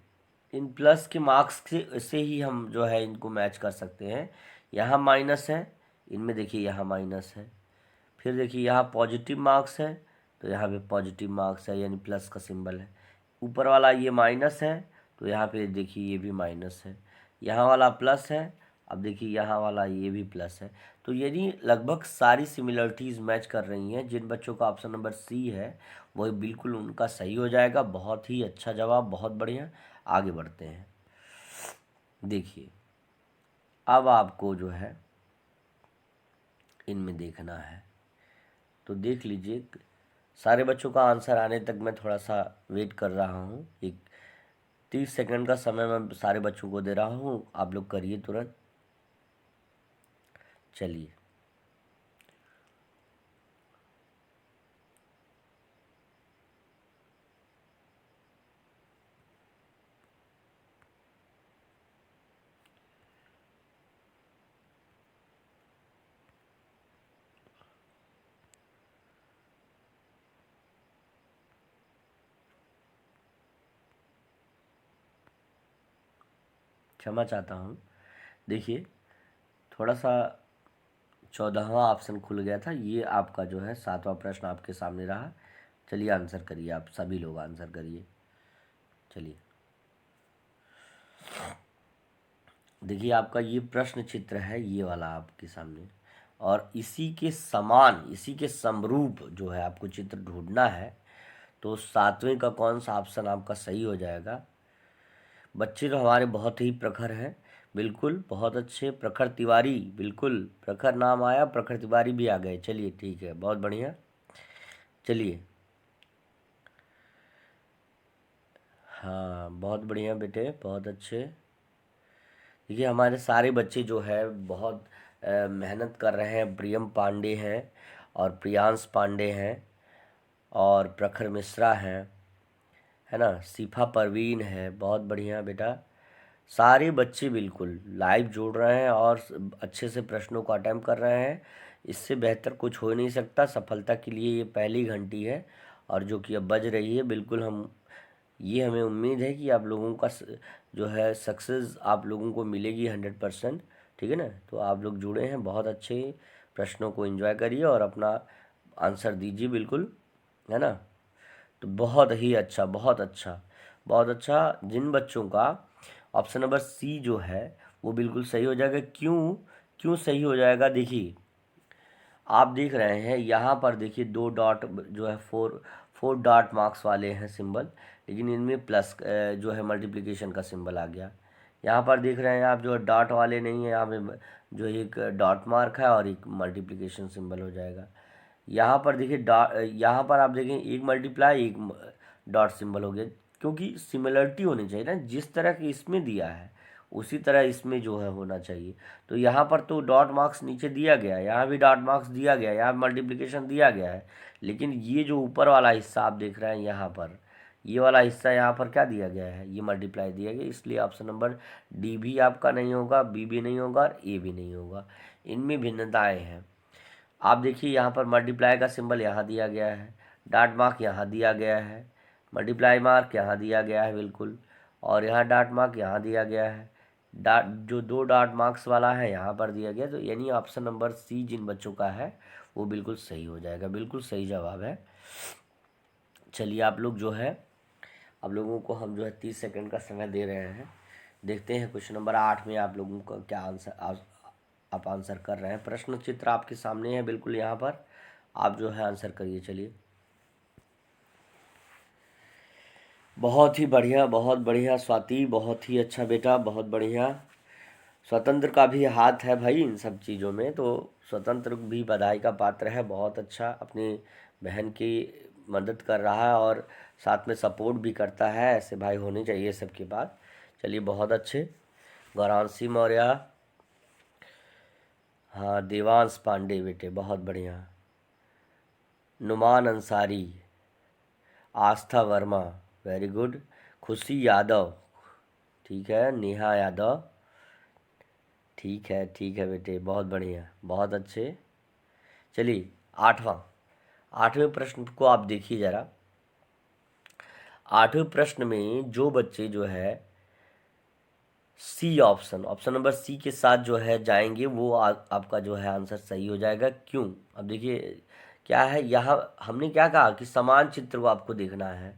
इन प्लस के मार्क्स से ही हम जो है इनको मैच कर सकते हैं। यहाँ माइनस है, इनमें देखिए यहाँ माइनस है, फिर देखिए यहाँ पॉजिटिव मार्क्स है तो यहाँ पे पॉजिटिव मार्क्स है, यानी प्लस का सिंबल है। ऊपर वाला ये माइनस है तो यहाँ पे देखिए ये भी माइनस है, यहाँ वाला प्लस है, अब देखिए यहाँ वाला ये भी प्लस है। तो यानी लगभग सारी सिमिलरिटीज़ मैच कर रही हैं। जिन बच्चों का ऑप्शन नंबर सी है वो बिल्कुल उनका सही हो जाएगा। बहुत ही अच्छा जवाब, बहुत बढ़िया। आगे बढ़ते हैं। देखिए अब आपको जो है इनमें देखना है, तो देख लीजिए। सारे बच्चों का आंसर आने तक मैं थोड़ा सा वेट कर रहा हूँ, एक 30 सेकंड का समय मैं सारे बच्चों को दे रहा हूँ, आप लोग करिए तुरंत। चलिए क्षमा चाहता हूँ। देखिए थोड़ा सा 14वां ऑप्शन खुल गया था, ये आपका जो है 7वां प्रश्न आपके सामने रहा। चलिए आंसर करिए, आप सभी लोग आंसर करिए। चलिए देखिए आपका ये प्रश्न चित्र है, ये वाला आपके सामने, और इसी के समान, इसी के समरूप जो है आपको चित्र ढूंढना है। तो 7वें का कौन सा ऑप्शन आपका सही हो जाएगा। बच्चे तो हमारे बहुत ही प्रखर हैं, बिल्कुल बहुत अच्छे। प्रखर तिवारी, बिल्कुल प्रखर नाम आया, प्रखर तिवारी भी आ गए। चलिए ठीक है, बहुत बढ़िया। चलिए हाँ बहुत बढ़िया बेटे, बहुत अच्छे। देखिए हमारे सारे बच्चे जो है बहुत मेहनत कर रहे हैं। प्रियम पांडे हैं और प्रियांश पांडे हैं और प्रखर मिश्रा हैं, है ना, शिफा परवीन है। बहुत बढ़िया बेटा, सारे बच्चे बिल्कुल लाइव जुड़ रहे हैं और अच्छे से प्रश्नों को अटेम्प्ट कर रहे हैं। इससे बेहतर कुछ हो नहीं सकता। सफलता के लिए ये पहली घंटी है और जो कि अब बज रही है। बिल्कुल हमें उम्मीद है कि आप लोगों का जो है सक्सेस आप लोगों को मिलेगी 100%। ठीक है ना, तो आप लोग जुड़े हैं, बहुत अच्छे। प्रश्नों को एंजॉय करिए और अपना आंसर दीजिए, बिल्कुल, है ना। तो बहुत ही अच्छा, बहुत अच्छा, बहुत अच्छा। जिन बच्चों का ऑप्शन नंबर सी जो है वो बिल्कुल सही हो जाएगा। क्यों क्यों सही हो जाएगा, देखिए आप देख रहे हैं यहाँ पर, देखिए 2 डॉट जो है 4 डॉट मार्क्स वाले हैं सिंबल, लेकिन इनमें प्लस जो है मल्टीप्लिकेशन का सिंबल आ गया। यहाँ पर देख रहे हैं आप जो है डॉट वाले नहीं है, यहाँ पे जो एक डॉट मार्क है और एक मल्टीप्लिकेशन सिंबल हो जाएगा। यहाँ पर देखिए यहाँ पर आप देखें एक मल्टीप्लाई, एक डॉट सिंबल हो गया, क्योंकि सिमिलरिटी होनी चाहिए ना। जिस तरह की इसमें दिया है उसी तरह इसमें जो है होना चाहिए। तो यहाँ पर तो डॉट मार्क्स नीचे दिया गया है, यहाँ भी डॉट मार्क्स दिया गया है, यहाँ मल्टीप्लिकेशन दिया गया है, लेकिन ये जो ऊपर वाला हिस्सा आप देख रहे हैं यहाँ पर, ये वाला हिस्सा यहाँ पर क्या दिया गया है, ये मल्टीप्लाई दिया गया, इसलिए ऑप्शन नंबर डी भी आपका नहीं होगा, बी भी नहीं होगा और ए भी नहीं होगा। इनमें भिन्नताएँ हैं। आप देखिए यहाँ पर मल्टीप्लाई का सिंबल यहाँ दिया गया है, डॉट मार्क यहाँ दिया गया है, मल्टीप्लाई मार्क यहाँ दिया गया है बिल्कुल, और यहाँ डॉट मार्क यहाँ दिया गया है, डॉट जो दो डॉट मार्क्स वाला है यहाँ पर दिया गया। तो यानी ऑप्शन नंबर सी जिन बच्चों का है वो बिल्कुल सही हो जाएगा, बिल्कुल सही जवाब है। चलिए आप लोग जो है, आप लोगों को हम जो है 30 सेकंड का समय दे रहे हैं। देखते हैं क्वेश्चन नंबर 8 में आप लोगों का क्या आंसर आप आंसर कर रहे हैं। प्रश्न चित्र आपके सामने है बिल्कुल, यहाँ पर आप जो है आंसर करिए। चलिए, बहुत ही बढ़िया, बहुत बढ़िया स्वाति, बहुत ही अच्छा बेटा, बहुत बढ़िया। स्वतंत्र का भी हाथ है भाई इन सब चीज़ों में, तो स्वतंत्र भी बधाई का पात्र है। बहुत अच्छा, अपनी बहन की मदद कर रहा है और साथ में सपोर्ट भी करता है। ऐसे भाई होने चाहिए सबके पास। चलिए, बहुत अच्छे। गौरांशी मौर्य, हाँ, देवांश पांडे बेटे, बहुत बढ़िया। नुमान अंसारी, आस्था वर्मा, वेरी गुड। खुशी यादव, ठीक है। नेहा यादव, ठीक है बेटे, बहुत बढ़िया, बहुत अच्छे। चलिए, आठवें प्रश्न को आप देखिए ज़रा। आठवें प्रश्न में जो बच्चे जो है सी ऑप्शन नंबर सी के साथ जो है जाएंगे वो आपका जो है आंसर सही हो जाएगा। क्यों? अब देखिए क्या है, यहाँ हमने क्या कहा कि समान चित्र को आपको देखना है।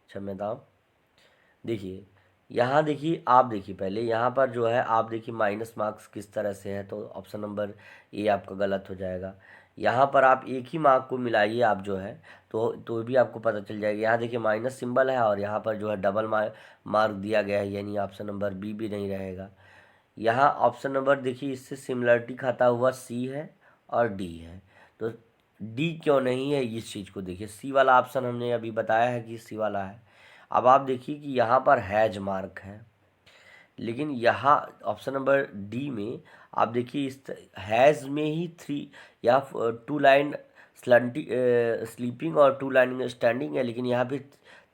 क्षम्यताओं, देखिए यहाँ, देखिए आप देखिए पहले यहाँ पर जो है आप देखिए माइनस मार्क्स किस तरह से है, तो ऑप्शन नंबर ए आपका गलत हो जाएगा। यहाँ पर आप एक ही मार्क को मिलाइए आप जो है, तो भी आपको पता चल जाएगा। यहाँ देखिए माइनस सिंबल है और यहाँ पर जो है डबल मार्क दिया गया है, यानी ऑप्शन नंबर बी भी नहीं रहेगा। यहाँ ऑप्शन नंबर देखिए इससे सिमिलरिटी खाता हुआ सी है और डी है, तो डी क्यों नहीं है इस चीज़ को देखिए। सी वाला ऑप्शन हमने अभी बताया है कि सी वाला है। अब आप देखिए कि यहाँ पर हैज मार्क है, लेकिन यहाँ ऑप्शन नंबर डी में आप देखिए इस हैज़ में ही 3 या 2 लाइन स्लीपिंग और 2 लाइन स्टैंडिंग है, लेकिन यहाँ पे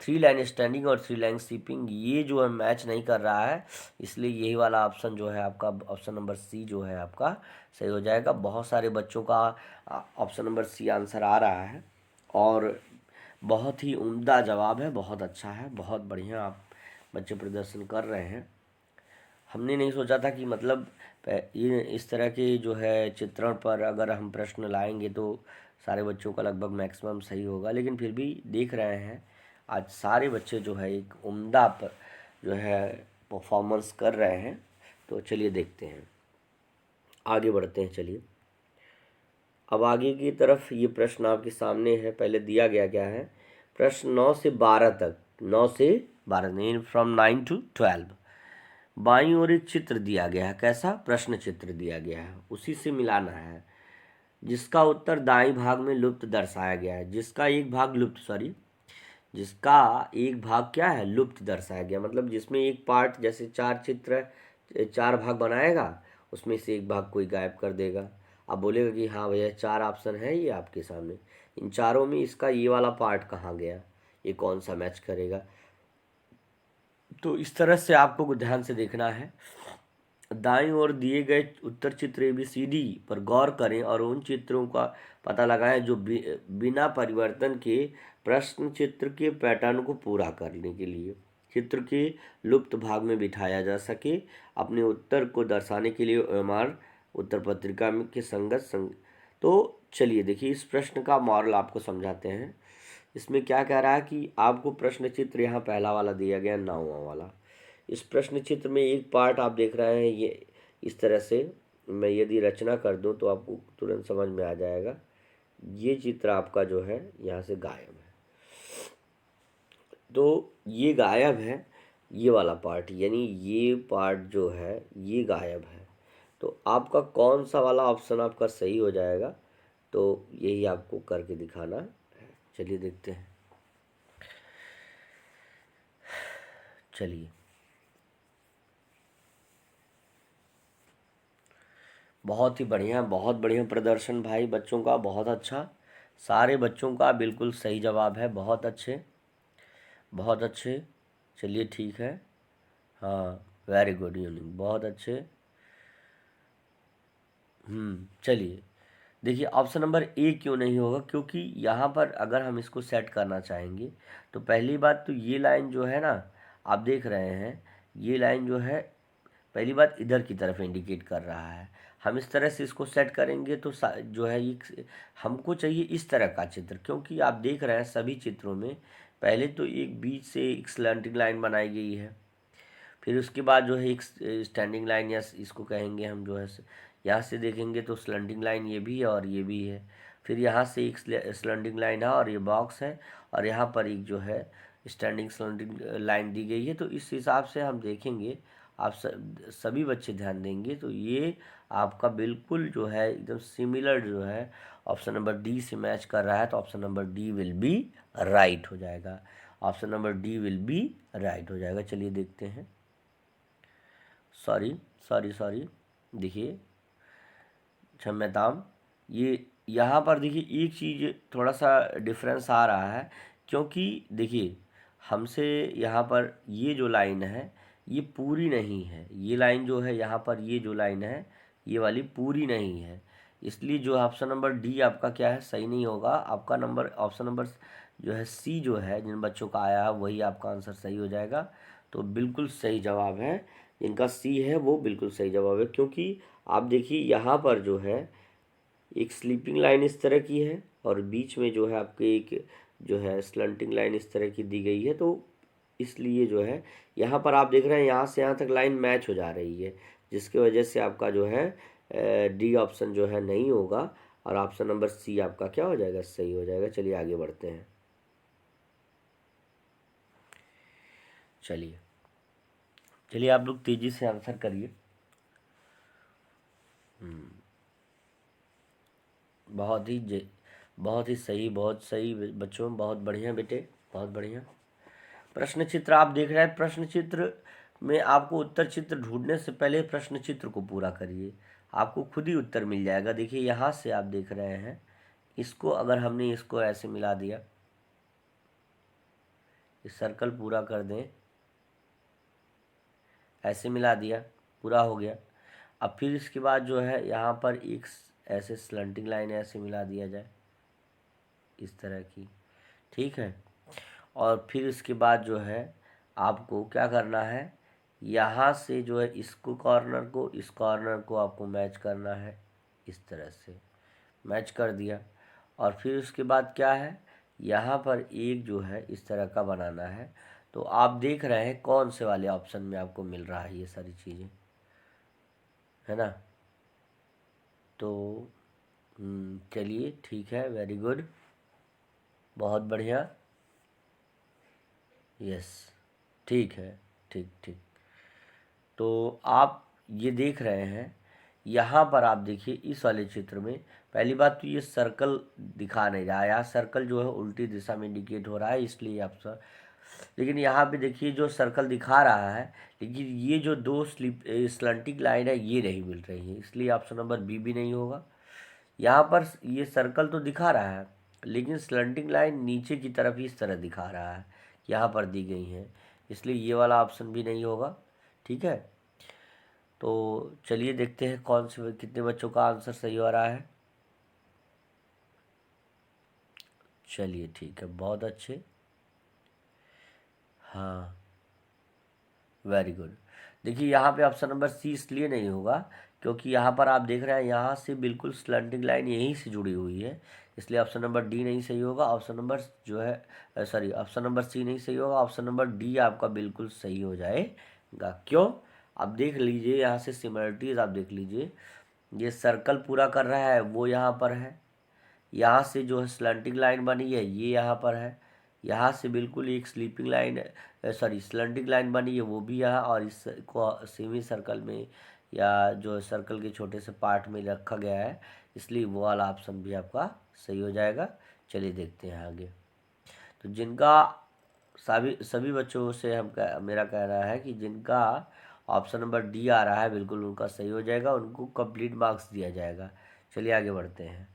3 लाइन स्टैंडिंग और 3 लाइन स्लीपिंग, ये जो है मैच नहीं कर रहा है। इसलिए यही वाला ऑप्शन जो है आपका ऑप्शन नंबर सी जो है आपका सही हो जाएगा। बहुत सारे बच्चों का ऑप्शन नंबर सी आंसर आ रहा है और बहुत ही उम्दा जवाब है, बहुत अच्छा है, बहुत बढ़िया आप बच्चे प्रदर्शन कर रहे हैं। हमने नहीं सोचा था कि मतलब ये इस तरह के जो है चित्रण पर अगर हम प्रश्न लाएंगे तो सारे बच्चों का लगभग मैक्सिमम सही होगा, लेकिन फिर भी देख रहे हैं आज सारे बच्चे जो है एक उम्दा पर जो है परफॉर्मेंस कर रहे हैं। तो चलिए देखते हैं, आगे बढ़ते हैं। चलिए, अब आगे की तरफ ये प्रश्न आपके सामने है। पहले दिया गया क्या है, प्रश्न 9 से 12 तक, 9 से 12 नहीं, फ्रॉम 9 to 12। बाईं ओर एक चित्र दिया गया है, कैसा? प्रश्न चित्र दिया गया है, उसी से मिलाना है, जिसका उत्तर दाईं भाग में लुप्त दर्शाया गया है। जिसका एक भाग क्या है, लुप्त दर्शाया गया, मतलब जिसमें एक पार्ट, जैसे 4 चित्र 4 भाग बनाएगा, उसमें से एक भाग कोई गायब कर देगा। अब बोलेगा कि हाँ भैया 4 ऑप्शन है ये आपके सामने, इन चारों में इसका ये वाला पार्ट कहाँ गया, ये कौन सा मैच करेगा। तो इस तरह से आपको ध्यान से देखना है। दाईं ओर दिए गए उत्तर चित्र ABCD पर गौर करें और उन चित्रों का पता लगाएं जो बिना परिवर्तन के प्रश्न चित्र के पैटर्न को पूरा करने के लिए चित्र के लुप्त भाग में बिठाया जा सके। अपने उत्तर को दर्शाने के लिए OMR उत्तर पत्रिका में के संगत तो चलिए देखिए, इस प्रश्न का मॉरल आपको समझाते हैं। इसमें क्या कह रहा है कि आपको प्रश्न चित्र यहाँ पहला वाला दिया गया, 9वां वाला। इस प्रश्न चित्र में एक पार्ट आप देख रहे हैं, ये इस तरह से मैं यदि रचना कर दूं तो आपको तुरंत समझ में आ जाएगा। ये चित्र आपका जो है यहाँ से गायब है, तो ये गायब है, ये वाला पार्ट, यानी ये पार्ट जो है ये गायब है। तो आपका कौन सा वाला ऑप्शन आपका सही हो जाएगा, तो यही आपको करके दिखाना है। चलिए देखते हैं। चलिए, बहुत ही बढ़िया, बहुत बढ़िया प्रदर्शन भाई बच्चों का, बहुत अच्छा। सारे बच्चों का बिल्कुल सही जवाब है, बहुत अच्छे, बहुत अच्छे। चलिए ठीक है। हाँ, वेरी गुड यूनिक, बहुत अच्छे। चलिए देखिए, ऑप्शन नंबर ए क्यों नहीं होगा, क्योंकि यहाँ पर अगर हम इसको सेट करना चाहेंगे तो पहली बात तो ये लाइन जो है ना, आप देख रहे हैं, ये लाइन जो है पहली बात इधर की तरफ इंडिकेट कर रहा है। हम इस तरह से इसको सेट करेंगे तो जो है ये हमको चाहिए इस तरह का चित्र, क्योंकि आप देख रहे हैं सभी चित्रों में पहले तो एक बीच से एक स्लैंटिंग लाइन बनाई गई है, फिर उसके बाद जो है एक स्टैंडिंग लाइन, या इसको कहेंगे हम जो है यहाँ से देखेंगे तो स्लैंटिंग लाइन ये भी है और ये भी है, फिर यहाँ से एक स्लैंटिंग लाइन है और ये बॉक्स है, और यहाँ पर एक जो है स्टैंडिंग स्लैंटिंग लाइन दी गई है। तो इस हिसाब से हम देखेंगे, आप सभी बच्चे ध्यान देंगे तो ये आपका बिल्कुल जो है एकदम सिमिलर जो है ऑप्शन नंबर डी से मैच कर रहा है, तो option number D will be right हो जाएगा। Option number D will be right हो जाएगा। चलिए देखते हैं। सॉरी सॉरी सॉरी, देखिए क्षम्यताम, ये यहाँ पर देखिए एक चीज़ थोड़ा सा डिफरेंस आ रहा है, क्योंकि देखिए हमसे यहाँ पर ये जो लाइन है ये पूरी नहीं है, ये लाइन जो है यहाँ पर ये जो लाइन है ये वाली पूरी नहीं है, इसलिए जो ऑप्शन नंबर डी आपका क्या है, सही नहीं होगा। आपका नंबर ऑप्शन नंबर जो है सी जो है, जिन बच्चों का आया है वही आपका आंसर सही हो जाएगा। तो बिल्कुल सही जवाब है, जिनका सी है वो बिल्कुल सही जवाब है, क्योंकि आप देखिए यहाँ पर जो है एक स्लीपिंग लाइन इस तरह की है और बीच में जो है आपके एक जो है स्लंटिंग लाइन इस तरह की दी गई है, तो इसलिए जो है यहाँ पर आप देख रहे हैं यहाँ से यहाँ तक लाइन मैच हो जा रही है, जिसकी वजह से आपका जो है डी ऑप्शन जो है नहीं होगा, और ऑप्शन नंबर सी आपका क्या हो जाएगा, सही हो जाएगा। चलिए आगे बढ़ते हैं। चलिए चलिए आप लोग तेज़ी से आंसर करिए। बहुत ही सही, बहुत सही बच्चों, बहुत बढ़िया बेटे, बहुत बढ़िया। प्रश्न चित्र आप देख रहे हैं, प्रश्न चित्र में आपको उत्तर चित्र ढूंढने से पहले प्रश्न चित्र को पूरा करिए, आपको खुद ही उत्तर मिल जाएगा। देखिए यहाँ से आप देख रहे हैं, इसको अगर हमने इसको ऐसे मिला दिया, इस सर्कल पूरा कर दें, ऐसे मिला दिया, पूरा हो गया। अब फिर इसके बाद जो है यहाँ पर एक ऐसे स्लंटिंग लाइन ऐसे मिला दिया जाए इस तरह की, ठीक है। और फिर इसके बाद जो है आपको क्या करना है, यहाँ से जो है इसको कॉर्नर को इस कॉर्नर को आपको मैच करना है, इस तरह से मैच कर दिया। और फिर उसके बाद क्या है, यहाँ पर एक जो है इस तरह का बनाना है। तो आप देख रहे हैं कौन से वाले ऑप्शन में आपको मिल रहा है ये सारी चीज़ें, है ना। तो चलिए ठीक है, वेरी गुड, बहुत बढ़िया, यस, ठीक है, ठीक ठीक। तो आप ये देख रहे हैं, यहाँ पर आप देखिए इस वाले चित्र में पहली बात तो ये सर्कल दिखा नहीं रहा है, यहाँ सर्कल जो है उल्टी दिशा में इंडिकेट हो रहा है, इसलिए आप सर, लेकिन यहाँ पे देखिए जो सर्कल दिखा रहा है, लेकिन ये जो दो स्लंटिंग लाइन है ये नहीं मिल रही है, इसलिए ऑप्शन नंबर बी भी नहीं होगा। यहाँ पर ये सर्कल तो दिखा रहा है, लेकिन स्लंटिंग लाइन नीचे की तरफ इस तरह दिखा रहा है, यहाँ पर दी गई है, इसलिए ये वाला ऑप्शन भी नहीं होगा, ठीक है। तो चलिए देखते हैं कौन से कितने बच्चों का आंसर सही हो रहा है। चलिए ठीक है, बहुत अच्छे, हाँ, वेरी गुड। देखिए यहाँ पे ऑप्शन नंबर सी इसलिए नहीं होगा क्योंकि यहाँ पर आप देख रहे हैं यहाँ से बिल्कुल स्लंटिंग लाइन यहीं से जुड़ी हुई है, इसलिए ऑप्शन नंबर डी नहीं सही होगा। ऑप्शन नंबर जो है सॉरी, ऑप्शन नंबर सी नहीं सही होगा, ऑप्शन नंबर डी आपका बिल्कुल सही हो जाएगा। क्यों, आप देख लीजिए यहाँ से सिमिलरिटीज आप देख लीजिए, ये सर्कल पूरा कर रहा है वो यहाँ पर है, यहाँ से जो है स्लंटिंग लाइन बनी है ये यहाँ पर है, यहाँ से बिल्कुल एक sleeping line sorry slanting line बनी है वो भी यहाँ, और इस को सेमी सर्कल में या जो सर्कल के छोटे से पार्ट में रखा गया है, इसलिए वो वाला ऑप्शन भी आपका सही हो जाएगा। चलिए देखते हैं आगे। तो जिनका सभी सभी बच्चों से मेरा कहना है कि जिनका ऑप्शन नंबर डी आ रहा है, बिल्कुल उनका सही हो जाएगा, उनको कंप्लीट मार्क्स दिया जाएगा। चलिए आगे बढ़ते हैं।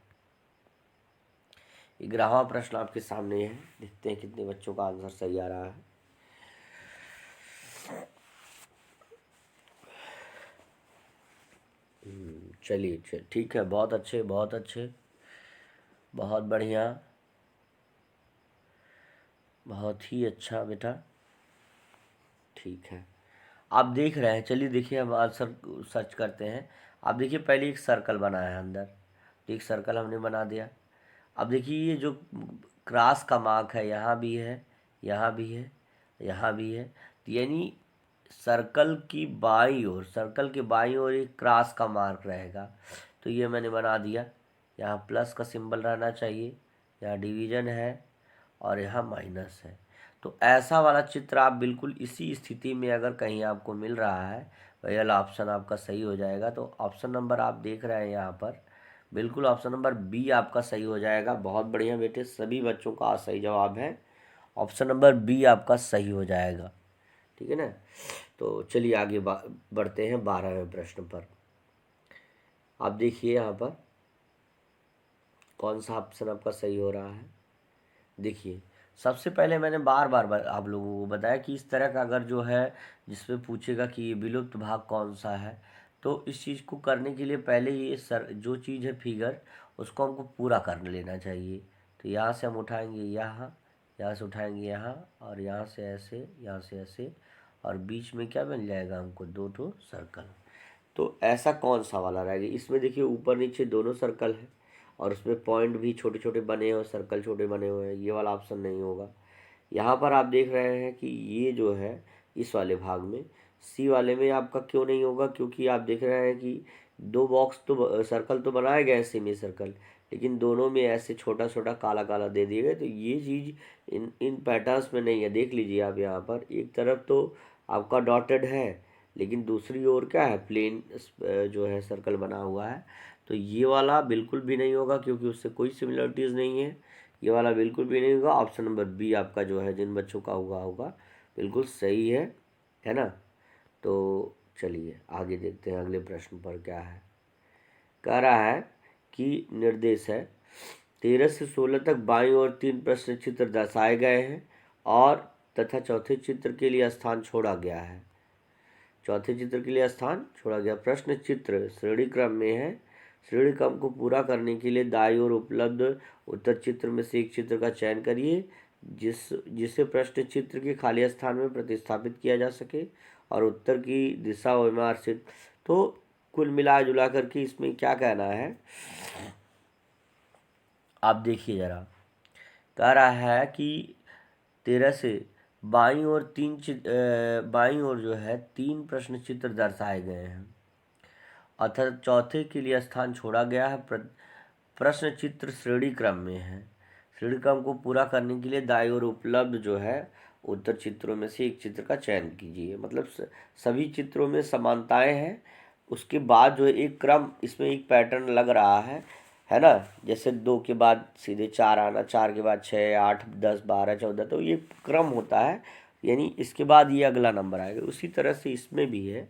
11वां प्रश्न आपके सामने है, देखते हैं कितने बच्चों का आंसर सही आ रहा है। चलिए ठीक है, बहुत अच्छे, बहुत अच्छे, बहुत बढ़िया, बहुत ही अच्छा बेटा, ठीक है। आप देख रहे हैं, चलिए देखिए हम आंसर सर्च करते हैं। आप देखिए पहले एक सर्कल बना है अंदर, तो एक सर्कल हमने बना दिया। अब देखिए ये जो क्रॉस का मार्क है, यहाँ भी है, यहाँ भी है, यहाँ भी है, तो यानी सर्कल की बाईं ओर, सर्कल के बाईं ओर एक क्रॉस का मार्क रहेगा, तो ये मैंने बना दिया। यहाँ प्लस का सिंबल रहना चाहिए, यहाँ डिवीजन है और यहाँ माइनस है। तो ऐसा वाला चित्र आप बिल्कुल इसी स्थिति में अगर कहीं आपको मिल रहा है, वही वाला ऑप्शन आपका सही हो जाएगा। तो ऑप्शन नंबर आप देख रहे हैं यहाँ पर, बिल्कुल ऑप्शन नंबर बी आपका सही हो जाएगा। बहुत बढ़िया बेटे, सभी बच्चों का सही जवाब है, ऑप्शन नंबर बी आपका सही हो जाएगा, ठीक है ना। तो चलिए आगे बढ़ते हैं 12वें प्रश्न पर। आप देखिए यहाँ पर कौन सा ऑप्शन आपका सही हो रहा है। देखिए सबसे पहले मैंने बार बार आप लोगों को बताया कि इस तरह का अगर जो है जिसमें पूछेगा कि ये विलुप्त भाग कौन सा है, तो इस चीज़ को करने के लिए पहले ये जो चीज़ है फिगर, उसको हमको पूरा कर लेना चाहिए। तो यहाँ से हम उठाएंगे यहाँ, यहाँ से उठाएंगे यहाँ, और यहाँ से ऐसे, यहाँ से ऐसे, और बीच में क्या बन जाएगा हमको, 2 सर्कल। तो ऐसा कौन सा वाला रहेगा, इसमें देखिए ऊपर नीचे दोनों सर्कल है और उसमें पॉइंट भी छोटे छोटे बने हुए, सर्कल छोटे बने हुए हैं, ये वाला ऑप्शन नहीं होगा। यहाँ पर आप देख रहे हैं कि ये जो है इस वाले भाग में, सी वाले में आपका क्यों नहीं होगा, क्योंकि आप देख रहे हैं कि 2 बॉक्स तो सर्कल तो बनाए गए हैं सेमी सर्कल, लेकिन दोनों में ऐसे छोटा छोटा काला काला दे दिए गए। तो ये चीज़ इन पैटर्न्स में नहीं है। देख लीजिए आप, यहाँ पर एक तरफ तो आपका डॉटेड है, लेकिन दूसरी ओर क्या है, प्लेन जो है सर्कल बना हुआ है। तो ये वाला बिल्कुल भी नहीं होगा, क्योंकि उससे कोई सिमिलरिटीज़ नहीं है। ये वाला बिल्कुल भी नहीं होगा। ऑप्शन नंबर बी आपका जो है, जिन बच्चों का हुआ होगा, बिल्कुल सही है ना। तो चलिए आगे देखते हैं अगले प्रश्न पर क्या है। कह रहा है कि निर्देश है 13 से 16 तक बाईं ओर 3 प्रश्न चित्र दर्शाए गए हैं और तथा चौथे चित्र के लिए स्थान छोड़ा गया है। चौथे चित्र के लिए स्थान छोड़ा गया। प्रश्न चित्र श्रेणी क्रम में है। श्रेणी क्रम को पूरा करने के लिए दाईं ओर उपलब्ध उत्तर चित्र में से एक चित्र का चयन करिए जिसे प्रश्न चित्र के खाली स्थान में प्रतिस्थापित किया जा सके और उत्तर की दिशा व्यवहार से। तो कुल मिला जुला करके इसमें क्या कहना है, आप देखिए जरा। कह रहा है कि 13 से बाईं ओर जो है 3 प्रश्न चित्र दर्शाए गए हैं अर्थात चौथे के लिए स्थान छोड़ा गया है। प्रश्न चित्र श्रेणी क्रम में है। श्रेणी क्रम को पूरा करने के लिए दाईं ओर उपलब्ध जो है उत्तर चित्रों में से एक चित्र का चयन कीजिए। मतलब सभी चित्रों में समानताएं हैं, उसके बाद जो एक क्रम, इसमें एक पैटर्न लग रहा है ना। जैसे 2 के बाद सीधे 4 आना, 4 के बाद 6, 8, 10, 12, 14, तो ये क्रम होता है, यानी इसके बाद ये अगला नंबर आएगा। उसी तरह से इसमें भी है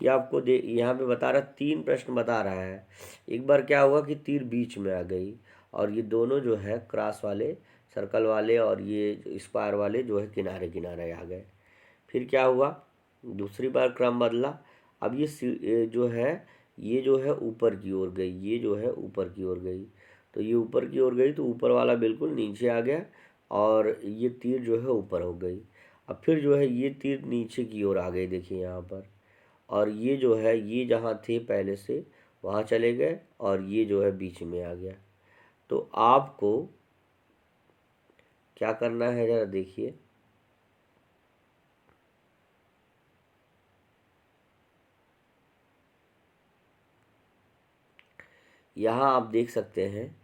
कि आपको यहाँ पे बता रहा 3 प्रश्न बता रहा है। एक बार क्या हुआ कि तीर बीच में आ गई और ये दोनों जो है क्रॉस वाले, सर्कल वाले और ये स्क्वायर वाले जो है किनारे किनारे आ गए। फिर क्या हुआ, दूसरी बार क्रम बदला। अब ये जो है ऊपर की ओर गई, ये जो है ऊपर की ओर गई। तो ये ऊपर की ओर गई तो ऊपर वाला बिल्कुल नीचे आ गया और ये तीर जो है ऊपर हो गई। अब फिर जो है ये तीर नीचे की ओर आ गई, देखिए यहाँ पर। और ये जो है, ये जहाँ थे पहले से वहाँ चले गए और ये जो है बीच में आ गया। तो आपको क्या करना है ज़रा देखिए। यहाँ आप देख सकते हैं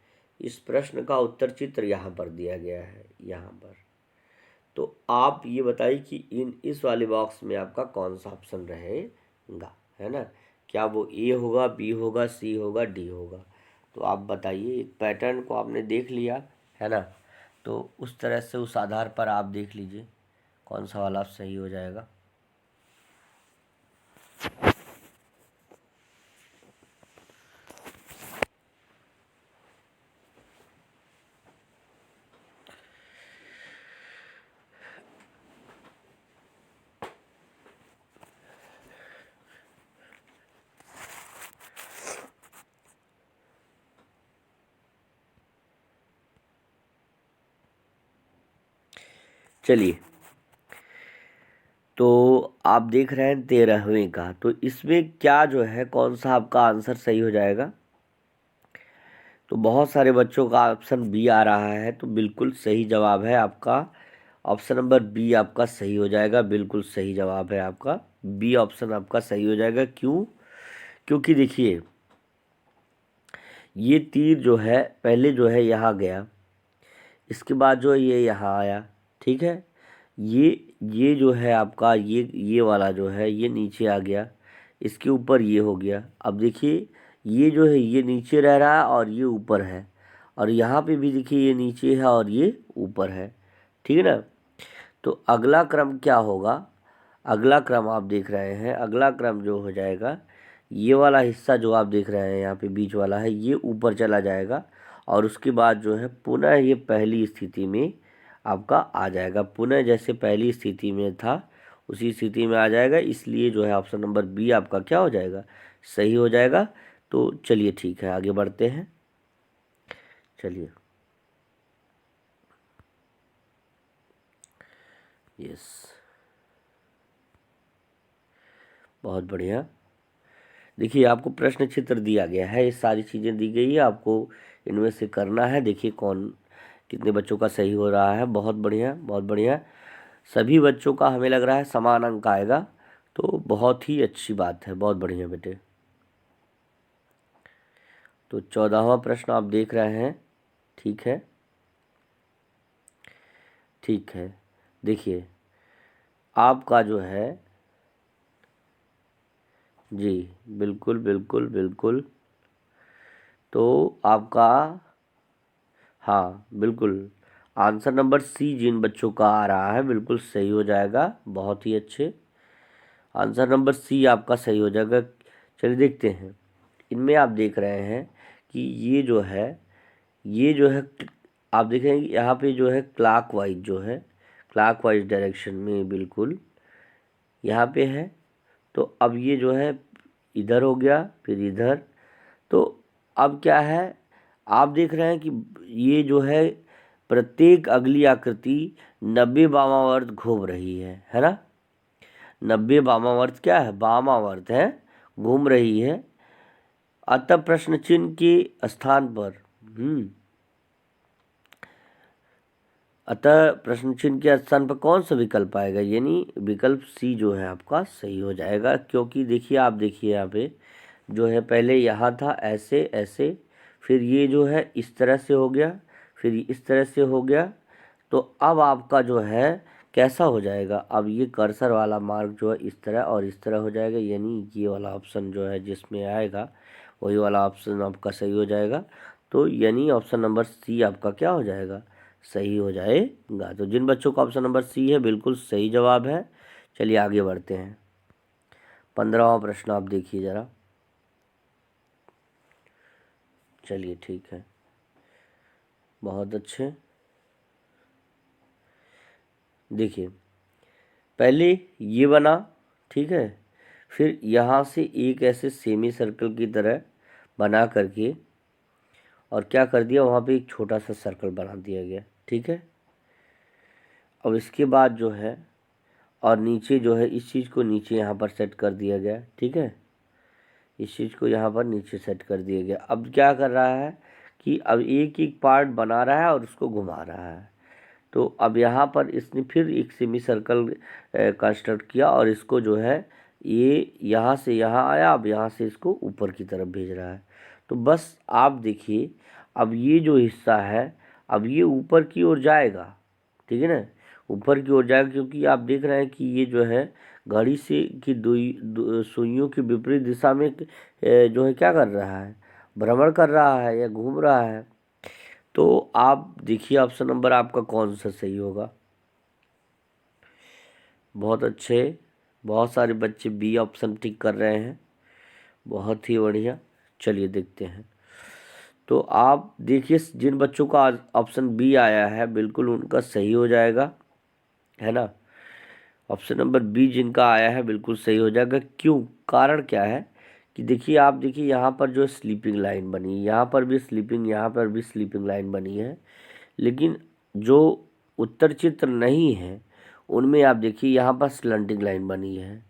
इस प्रश्न का उत्तर चित्र यहाँ पर दिया गया है, यहाँ पर। तो आप ये बताइए कि इस वाले बॉक्स में आपका कौन सा ऑप्शन रहेगा, है ना। क्या वो ए होगा, बी होगा, सी होगा, डी होगा। तो आप बताइए। एक पैटर्न को आपने देख लिया है ना, तो उस तरह से उस आधार पर आप देख लीजिए कौन सा वाला सही हो जाएगा। चलिए, तो आप देख रहे हैं 13वें का, तो इसमें क्या जो है कौन सा आपका आंसर सही हो जाएगा? तो बहुत सारे बच्चों का ऑप्शन बी आ रहा है, तो बिल्कुल सही जवाब है आपका ऑप्शन नंबर बी आपका सही हो जाएगा। बिल्कुल सही जवाब है आपका बी ऑप्शन आपका सही हो जाएगा। क्यों? क्योंकि देखिए ये तीर जो है पहले जो है यहाँ गया, इसके बाद जो है ये यहाँ आया, ठीक है। ये जो है आपका ये वाला जो है ये नीचे आ गया, इसके ऊपर ये हो गया। अब देखिए ये जो है ये नीचे रह रहा है और ये ऊपर है, और यहाँ पे भी देखिए ये नीचे है और ये ऊपर है, ठीक है ना। तो अगला क्रम क्या होगा? अगला क्रम आप देख रहे हैं, अगला क्रम जो हो जाएगा, ये वाला हिस्सा जो आप देख रहे हैं यहाँ पे बीच वाला है ये ऊपर चला जाएगा, और उसके बाद जो है पुनः ये पहली स्थिति में आपका आ जाएगा। पुनः जैसे पहली स्थिति में था उसी स्थिति में आ जाएगा, इसलिए जो है ऑप्शन नंबर बी आपका क्या हो जाएगा? सही हो जाएगा। तो चलिए ठीक है, आगे बढ़ते हैं। चलिए, यस, बहुत बढ़िया। देखिए आपको प्रश्न चित्र दिया गया है, ये सारी चीज़ें दी गई है, आपको इनमें से करना है। देखिए कौन कितने बच्चों का सही हो रहा है। बहुत बढ़िया, बहुत बढ़िया। सभी बच्चों का हमें लग रहा है समान अंक आएगा, तो बहुत ही अच्छी बात है, बहुत बढ़िया बेटे। तो 14वां प्रश्न आप देख रहे हैं, ठीक है, ठीक है। देखिए आपका जो है, जी बिल्कुल बिल्कुल बिल्कुल, तो आपका, हाँ बिल्कुल, आंसर नंबर सी जिन बच्चों का आ रहा है बिल्कुल सही हो जाएगा। बहुत ही अच्छे, आंसर नंबर सी आपका सही हो जाएगा। चलिए देखते हैं, इनमें आप देख रहे हैं कि ये जो है आप देख रहे हैं कि यहाँ पे जो है क्लॉकवाइज जो है, क्लॉकवाइज डायरेक्शन में बिल्कुल यहाँ पे है। तो अब ये जो है इधर हो गया, फिर इधर। तो अब क्या है, आप देख रहे हैं कि ये जो है प्रत्येक अगली आकृति 90 वामावर्त घूम रही है ना। 90 वामावर्त क्या है? वामावर्त है, घूम रही है। अतः प्रश्न चिन्ह के स्थान पर अतः प्रश्न चिन्ह के स्थान पर कौन सा विकल्प आएगा? यानी विकल्प सी जो है आपका सही हो जाएगा। क्योंकि देखिए आप देखिए यहाँ पे जो है पहले यहाँ था ऐसे ऐसे, फिर ये जो है इस तरह से हो गया, फिर इस तरह से हो गया। तो अब आपका जो है कैसा हो जाएगा? अब ये कर्सर वाला मार्ग जो है इस तरह और इस तरह हो जाएगा, यानी ये वाला ऑप्शन जो है जिसमें आएगा वही वाला ऑप्शन आपका सही हो जाएगा। तो यानी ऑप्शन नंबर सी आपका क्या हो जाएगा? सही हो जाएगा। तो जिन बच्चों का ऑप्शन नंबर सी है बिल्कुल सही जवाब है। चलिए आगे बढ़ते हैं। 15वां प्रश्न आप देखिए ज़रा। चलिए ठीक है, बहुत अच्छे। देखिए पहले ये बना, ठीक है, फिर यहाँ से एक ऐसे सेमी सर्कल की तरह बना करके और क्या कर दिया, वहाँ पे एक छोटा सा सर्कल बना दिया गया, ठीक है। अब इसके बाद जो है और नीचे जो है इस चीज़ को नीचे यहाँ पर सेट कर दिया गया, ठीक है, इस चीज़ को यहाँ पर नीचे सेट कर दिया गया। अब क्या कर रहा है कि अब एक एक पार्ट बना रहा है और उसको घुमा रहा है। तो अब यहाँ पर इसने फिर एक सेमी सर्कल कंस्ट्रक्ट किया और इसको जो है ये यहाँ से यहाँ आया, अब यहाँ से इसको ऊपर की तरफ भेज रहा है। तो बस आप देखिए अब ये जो हिस्सा है अब ये ऊपर की ओर जाएगा, ठीक है ना, ऊपर की ओर जाएगा। क्योंकि आप देख रहे हैं कि ये जो है घड़ी से की सुइयों की विपरीत दिशा में जो है क्या कर रहा है, भ्रमण कर रहा है या घूम रहा है। तो आप देखिए ऑप्शन नंबर आपका कौन सा सही होगा। बहुत अच्छे, बहुत सारे बच्चे बी ऑप्शन टिक कर रहे हैं, बहुत ही बढ़िया। चलिए देखते हैं। तो आप देखिए जिन बच्चों का ऑप्शन बी आया है बिल्कुल उनका सही हो जाएगा, है ना। ऑप्शन नंबर बी जिनका आया है बिल्कुल सही हो जाएगा। क्यों? कारण क्या है कि देखिए आप देखिए यहाँ पर जो स्लीपिंग लाइन बनी, यहाँ पर भी स्लीपिंग, यहाँ पर भी स्लीपिंग लाइन बनी है, लेकिन जो उत्तर चित्र नहीं है उनमें आप देखिए यहाँ पर स्लंटिंग लाइन बनी है,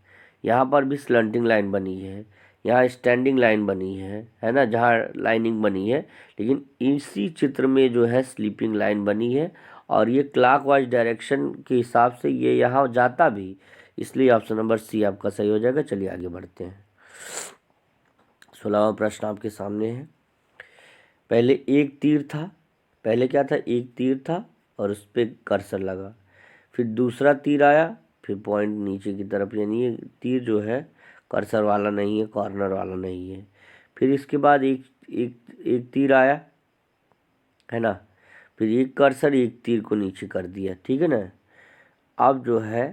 यहाँ पर भी स्लंटिंग लाइन बनी है, यहाँ स्टैंडिंग लाइन बनी है ना, जहाँ लाइनिंग बनी है, लेकिन इसी चित्र में जो है स्लीपिंग लाइन बनी है और ये क्लॉकवाइज डायरेक्शन के हिसाब से ये यहाँ जाता भी, इसलिए ऑप्शन नंबर सी आपका सही हो जाएगा। चलिए आगे बढ़ते हैं। 16वां प्रश्न आपके सामने है। पहले एक तीर था, पहले क्या था, एक तीर था और उस पर कर्सर लगा, फिर दूसरा तीर आया, फिर पॉइंट नीचे की तरफ, यानी ये तीर जो है कर्सर वाला नहीं है, कॉर्नर वाला नहीं है। फिर इसके बाद एक एक एक तीर आया है ना, फिर एक कर्सर एक तीर को नीचे कर दिया, ठीक है ना। अब जो है,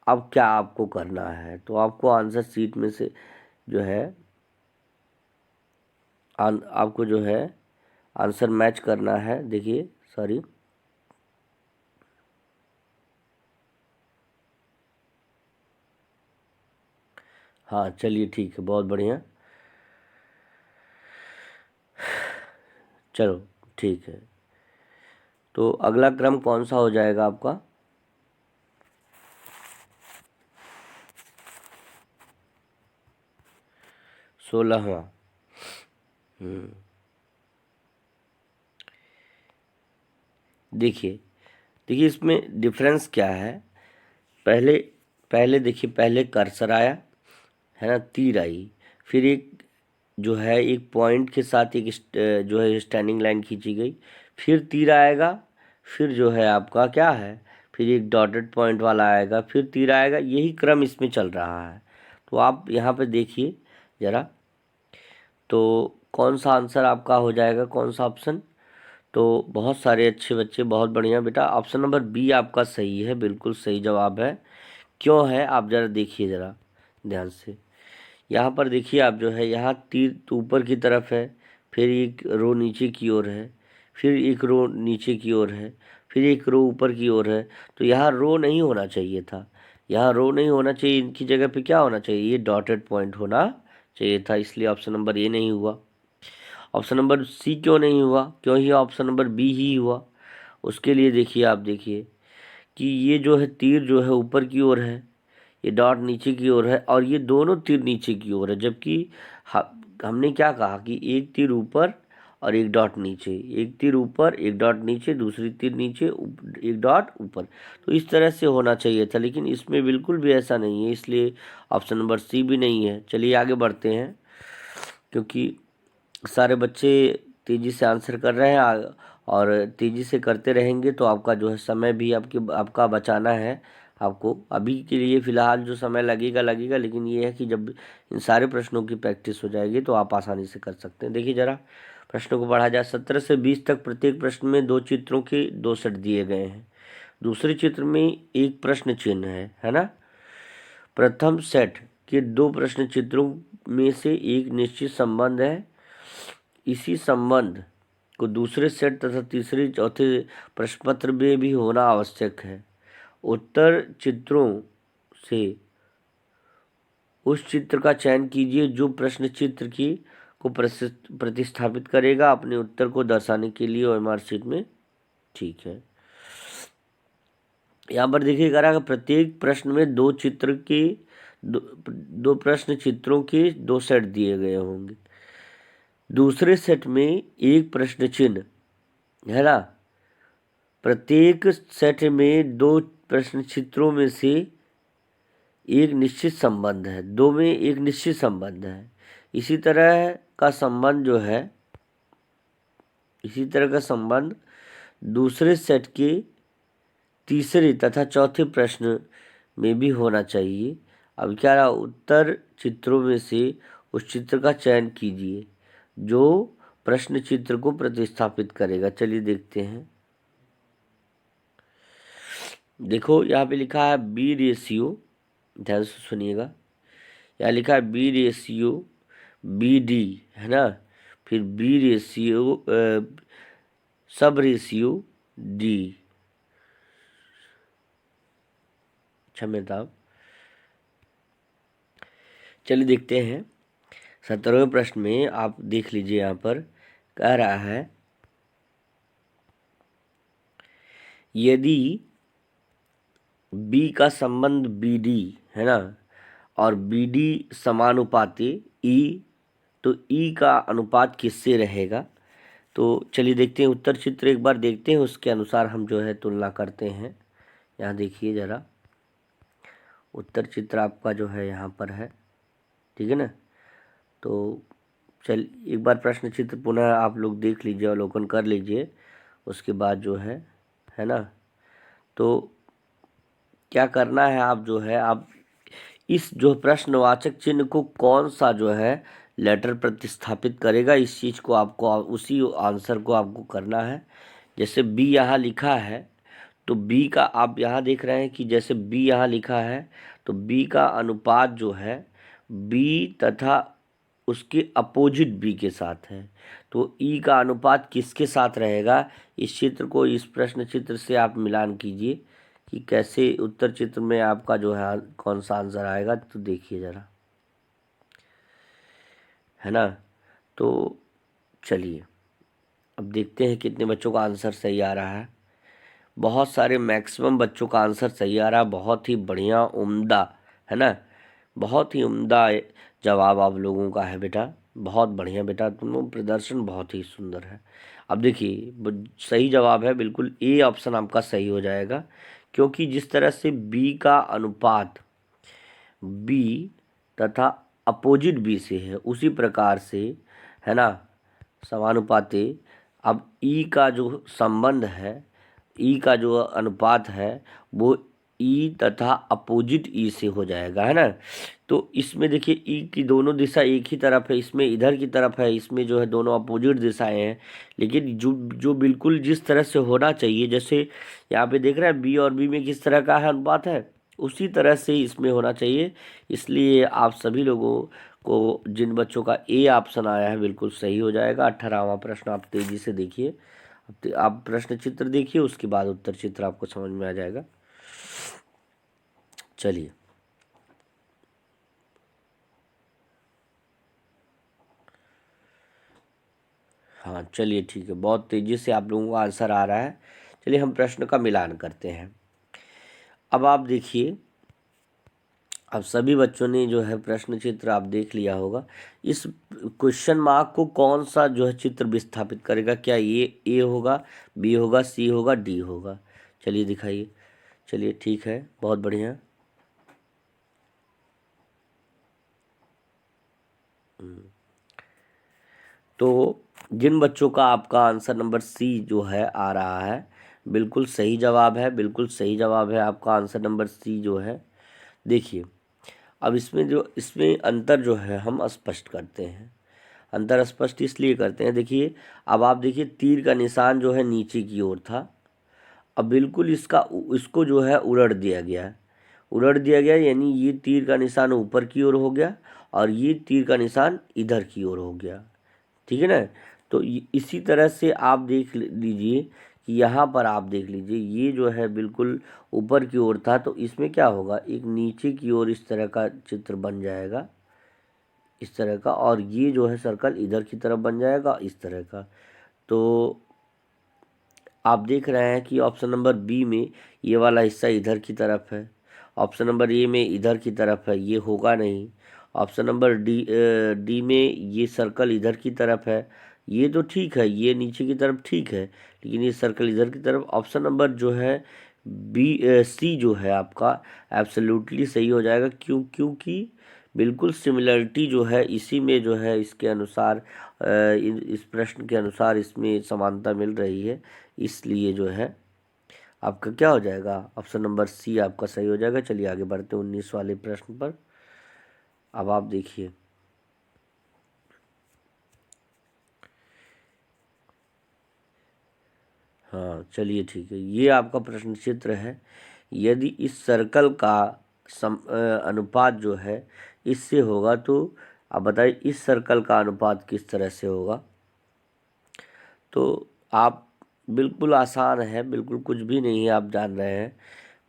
अब क्या आपको करना है, तो आपको आंसर शीट में से जो है आपको जो है आंसर मैच करना है। देखिए सॉरी, हाँ चलिए ठीक है, बहुत बढ़िया, चलो ठीक है। तो अगला क्रम कौन सा हो जाएगा आपका? 16वां। देखिए देखिए इसमें डिफरेंस क्या है। पहले पहले देखिए, पहले कर्सर आया है ना, तीर आई, फिर एक जो है एक पॉइंट के साथ एक जो है स्टैंडिंग लाइन खींची गई, फिर तीर आएगा, फिर जो है आपका क्या है, फिर एक डॉटेड पॉइंट वाला आएगा, फिर तीर आएगा, यही क्रम इसमें चल रहा है। तो आप यहाँ पे देखिए ज़रा, तो कौन सा आंसर आपका हो जाएगा, कौन सा ऑप्शन? तो बहुत सारे अच्छे बच्चे, बहुत बढ़िया बेटा, ऑप्शन नंबर बी आपका सही है, बिल्कुल सही जवाब है। क्यों है आप ज़रा देखिए ज़रा ध्यान से। यहाँ पर देखिए आप जो है, यहाँ तीर तो ऊपर की तरफ है, फिर एक रो नीचे की ओर है, फिर एक रो नीचे की ओर है, फिर एक रो ऊपर की ओर है। तो यहाँ रो नहीं होना चाहिए था, यहाँ रो नहीं होना चाहिए, इनकी जगह पे क्या होना चाहिए, ये डॉटेड पॉइंट होना चाहिए था, इसलिए ऑप्शन नंबर ए नहीं हुआ। ऑप्शन नंबर सी क्यों नहीं हुआ, क्यों ही ऑप्शन नंबर बी ही हुआ? उसके लिए देखिए, आप देखिए कि ये जो है तीर जो है ऊपर की ओर है, ये डॉट नीचे की ओर है, और ये दोनों तीर नीचे की ओर है, जबकि हमने क्या कहा कि एक तीर ऊपर और एक डॉट नीचे, एक तीर ऊपर एक डॉट नीचे, दूसरी तीर नीचे एक डॉट ऊपर। तो इस तरह से होना चाहिए था, लेकिन इसमें बिल्कुल भी ऐसा नहीं है, इसलिए ऑप्शन नंबर सी भी नहीं है। चलिए आगे बढ़ते हैं, क्योंकि सारे बच्चे तेज़ी से आंसर कर रहे हैं और तेज़ी से करते रहेंगे तो आपका जो है समय भी आपका बचाना है। आपको अभी के लिए फ़िलहाल जो समय लगेगा लगेगा, लेकिन ये है कि जब इन सारे प्रश्नों की प्रैक्टिस हो जाएगी तो आप आसानी से कर सकते हैं। देखिए ज़रा प्रश्नों को पढ़ा जाए। 17 से 20 तक प्रत्येक प्रश्न में 2 चित्रों के 2 सेट दिए गए हैं। दूसरे चित्र में एक प्रश्न चिन्ह है ना। प्रथम सेट के 2 प्रश्न चित्रों में से एक निश्चित संबंध है, इसी संबंध को दूसरे सेट तथा तीसरे चौथे प्रश्न पत्र में भी होना आवश्यक है। उत्तर चित्रों से उस चित्र का चयन कीजिए जो प्रश्न चित्र की को प्रतिस्थापित करेगा अपने उत्तर को दर्शाने के लिए ओएमआर शीट में। ठीक है, यहाँ पर देखिएगा प्रत्येक प्रश्न में 2 चित्र के दो प्रश्न चित्रों के 2 सेट दिए गए होंगे। दूसरे सेट में एक प्रश्न चिन्ह है ना। प्रत्येक सेट में 2 प्रश्न चित्रों में से एक निश्चित संबंध है, 2 में एक निश्चित संबंध है। इसी तरह का संबंध जो है, इसी तरह का संबंध दूसरे सेट के तीसरे तथा चौथे प्रश्न में भी होना चाहिए। अब क्या रहा, उत्तर चित्रों में से उस चित्र का चयन कीजिए जो प्रश्न चित्र को प्रतिस्थापित करेगा। चलिए देखते हैं। देखो यहाँ पे लिखा है बी रेशियो, ध्यान से सुनिएगा। यहाँ लिखा है बी रेशियो बी डी है ना, फिर बी रेशियो सब रेशियो डी, क्षम्यता। चलिए देखते हैं। 17वें प्रश्न में आप देख लीजिए, यहाँ पर कह रहा है, यदि बी का संबंध बी डी है ना, और बी डी समानुपाती ई, तो ई का अनुपात किससे रहेगा? तो चलिए देखते हैं उत्तर चित्र एक बार देखते हैं, उसके अनुसार हम जो है तुलना करते हैं। यहाँ देखिए ज़रा, उत्तर चित्र आपका जो है यहाँ पर है, ठीक है ना। तो चल एक बार प्रश्न चित्र पुनः आप लोग देख लीजिए, अवलोकन कर लीजिए, उसके बाद जो है ना, तो क्या करना है, आप जो है आप इस जो प्रश्नवाचक चिन्ह को कौन सा जो है लेटर प्रतिस्थापित करेगा, इस चीज़ को आपको उसी आंसर को आपको करना है। जैसे बी यहाँ लिखा है, तो बी का आप यहाँ देख रहे हैं कि जैसे बी यहाँ लिखा है, तो बी का अनुपात जो है बी तथा उसके अपोजिट बी के साथ है। तो ई का अनुपात किसके साथ रहेगा? इस चित्र को इस प्रश्न चित्र से आप मिलान कीजिए कि कैसे उत्तर चित्र में आपका जो है कौन सा आंसर आएगा। तो देखिए ज़रा, है ना। तो चलिए अब देखते हैं कितने बच्चों का आंसर सही आ रहा है। बहुत सारे, मैक्सिमम बच्चों का आंसर सही आ रहा है। बहुत ही बढ़िया, उम्दा, है ना। बहुत ही उम्दा जवाब आप लोगों का है बेटा, बहुत बढ़िया बेटा, तुम लोग प्रदर्शन बहुत ही सुंदर है। अब देखिए सही जवाब है बिल्कुल ए ऑप्शन आपका सही हो जाएगा, क्योंकि जिस तरह से बी का अनुपात बी तथा अपोजिट बी से है, उसी प्रकार से, है ना, समानुपाती अब ई का जो संबंध है, ई का जो अनुपात है वो ई तथा अपोजिट ई से हो जाएगा, है ना। तो इसमें देखिए ई की दोनों दिशा एक ही तरफ है, इसमें इधर की तरफ है, इसमें जो है दोनों अपोजिट दिशाएं हैं। लेकिन जो जो बिल्कुल जिस तरह से होना चाहिए, जैसे यहाँ पे देख रहे हैं बी और बी में किस तरह का है अनुपात है, उसी तरह से इसमें होना चाहिए। इसलिए आप सभी लोगों को, जिन बच्चों का ए ऑप्शन आया है, बिल्कुल सही हो जाएगा। 18वां प्रश्न आप तेजी से देखिए, आप प्रश्न चित्र देखिए, उसके बाद उत्तर चित्र आपको समझ में आ जाएगा। चलिए हाँ, चलिए ठीक है, बहुत तेजी से आप लोगों का आंसर आ रहा है। चलिए हम प्रश्न का मिलान करते हैं। अब आप देखिए, अब सभी बच्चों ने जो है प्रश्न चित्र आप देख लिया होगा। इस क्वेश्चन मार्क को कौन सा जो है चित्र विस्थापित करेगा? क्या ये ए होगा, बी होगा, सी होगा, डी होगा? चलिए दिखाइए। चलिए ठीक है, बहुत बढ़िया। तो जिन बच्चों का आपका आंसर नंबर सी जो है आ रहा है, बिल्कुल सही जवाब है, बिल्कुल सही जवाब है आपका आंसर नंबर सी जो है। देखिए अब इसमें अंतर जो है हम स्पष्ट करते हैं। अंतर स्पष्ट इसलिए करते हैं, देखिए अब आप देखिए तीर का निशान जो है नीचे की ओर था, अब बिल्कुल इसको जो है उलट दिया गया है। उलट दिया गया यानी ये तीर का निशान ऊपर की ओर हो गया और ये तीर का निशान इधर की ओर हो गया, ठीक है ना। तो इसी तरह से आप देख लीजिए कि यहाँ पर आप देख लीजिए, ये जो है बिल्कुल ऊपर की ओर था, तो इसमें क्या होगा, एक नीचे की ओर इस तरह का चित्र बन जाएगा, इस तरह का, और ये जो है सर्कल इधर की तरफ बन जाएगा इस तरह का। तो आप देख रहे हैं कि ऑप्शन नंबर बी में ये वाला हिस्सा इधर की तरफ है, ऑप्शन नंबर ए में इधर की तरफ है, ये होगा नहीं। ऑप्शन नंबर डी में ये सर्कल इधर की तरफ है, ये तो ठीक है, ये नीचे की तरफ ठीक है, लेकिन ये सर्कल इधर की तरफ। ऑप्शन नंबर जो है सी जो है आपका एब्सोल्युटली सही हो जाएगा, क्योंकि बिल्कुल सिमिलरिटी जो है इसी में जो है, इसके अनुसार इस प्रश्न के अनुसार इसमें समानता मिल रही है, इसलिए जो है आपका क्या हो जाएगा, ऑप्शन नंबर सी आपका सही हो जाएगा। चलिए आगे बढ़ते हैं 19 वाले प्रश्न पर। अब आप देखिए, हाँ चलिए ठीक है, ये आपका प्रश्न चित्र है। यदि इस सर्कल का अनुपात जो है इससे होगा, तो आप बताइए इस सर्कल का अनुपात किस तरह से होगा? तो आप, बिल्कुल आसान है, बिल्कुल कुछ भी नहीं है, आप जान रहे हैं।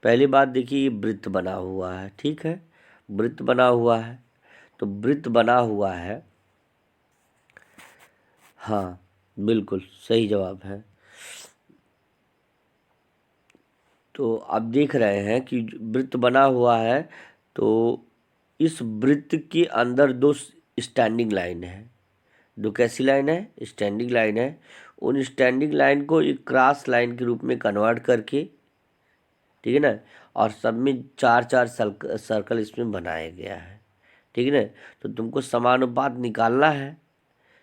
पहली बात देखिए, ये वृत्त बना हुआ है, ठीक है, वृत्त बना हुआ है, तो वृत्त बना हुआ है, हाँ बिल्कुल सही जवाब है। तो आप देख रहे हैं कि वृत्त बना हुआ है, तो इस वृत्त के अंदर दो स्टैंडिंग लाइन है। दो कैसी लाइन है? स्टैंडिंग लाइन है। उन स्टैंडिंग लाइन को एक क्रॉस लाइन के रूप में कन्वर्ट करके, ठीक है ना, और सब में चार चार सर्कल इसमें बनाया गया है, ठीक है ना। तो तुमको समानुपात निकालना है,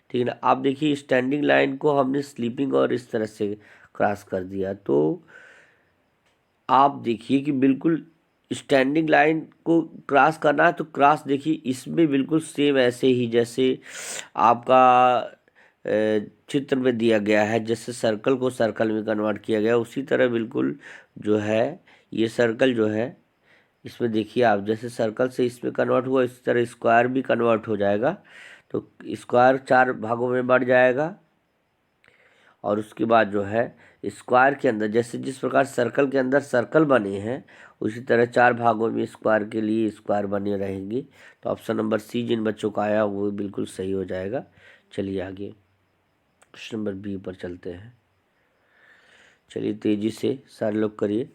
ठीक है ना। आप देखिए स्टैंडिंग लाइन को हमने स्लीपिंग और इस तरह से क्रॉस कर दिया, तो आप देखिए कि बिल्कुल स्टैंडिंग लाइन को क्रॉस करना है, तो क्रॉस देखिए इसमें बिल्कुल सेम ऐसे ही जैसे आपका चित्र में दिया गया है, जैसे सर्कल को सर्कल में कन्वर्ट किया गया, उसी तरह बिल्कुल जो है ये सर्कल जो है इसमें देखिए आप, जैसे सर्कल से इसमें कन्वर्ट हुआ, इस तरह स्क्वायर भी कन्वर्ट हो जाएगा। तो स्क्वायर चार भागों में बढ़ जाएगा, और उसके बाद जो है स्क्वायर के अंदर जैसे जिस प्रकार सर्कल के अंदर सर्कल बने हैं, उसी तरह चार भागों में स्क्वायर के लिए स्क्वायर बने रहेंगे। तो ऑप्शन नंबर सी जिन बच्चों का आया वो बिल्कुल सही हो जाएगा। चलिए आगे क्वेश्चन नंबर बी पर चलते हैं। चलिए तेजी से सारे लोग करिए।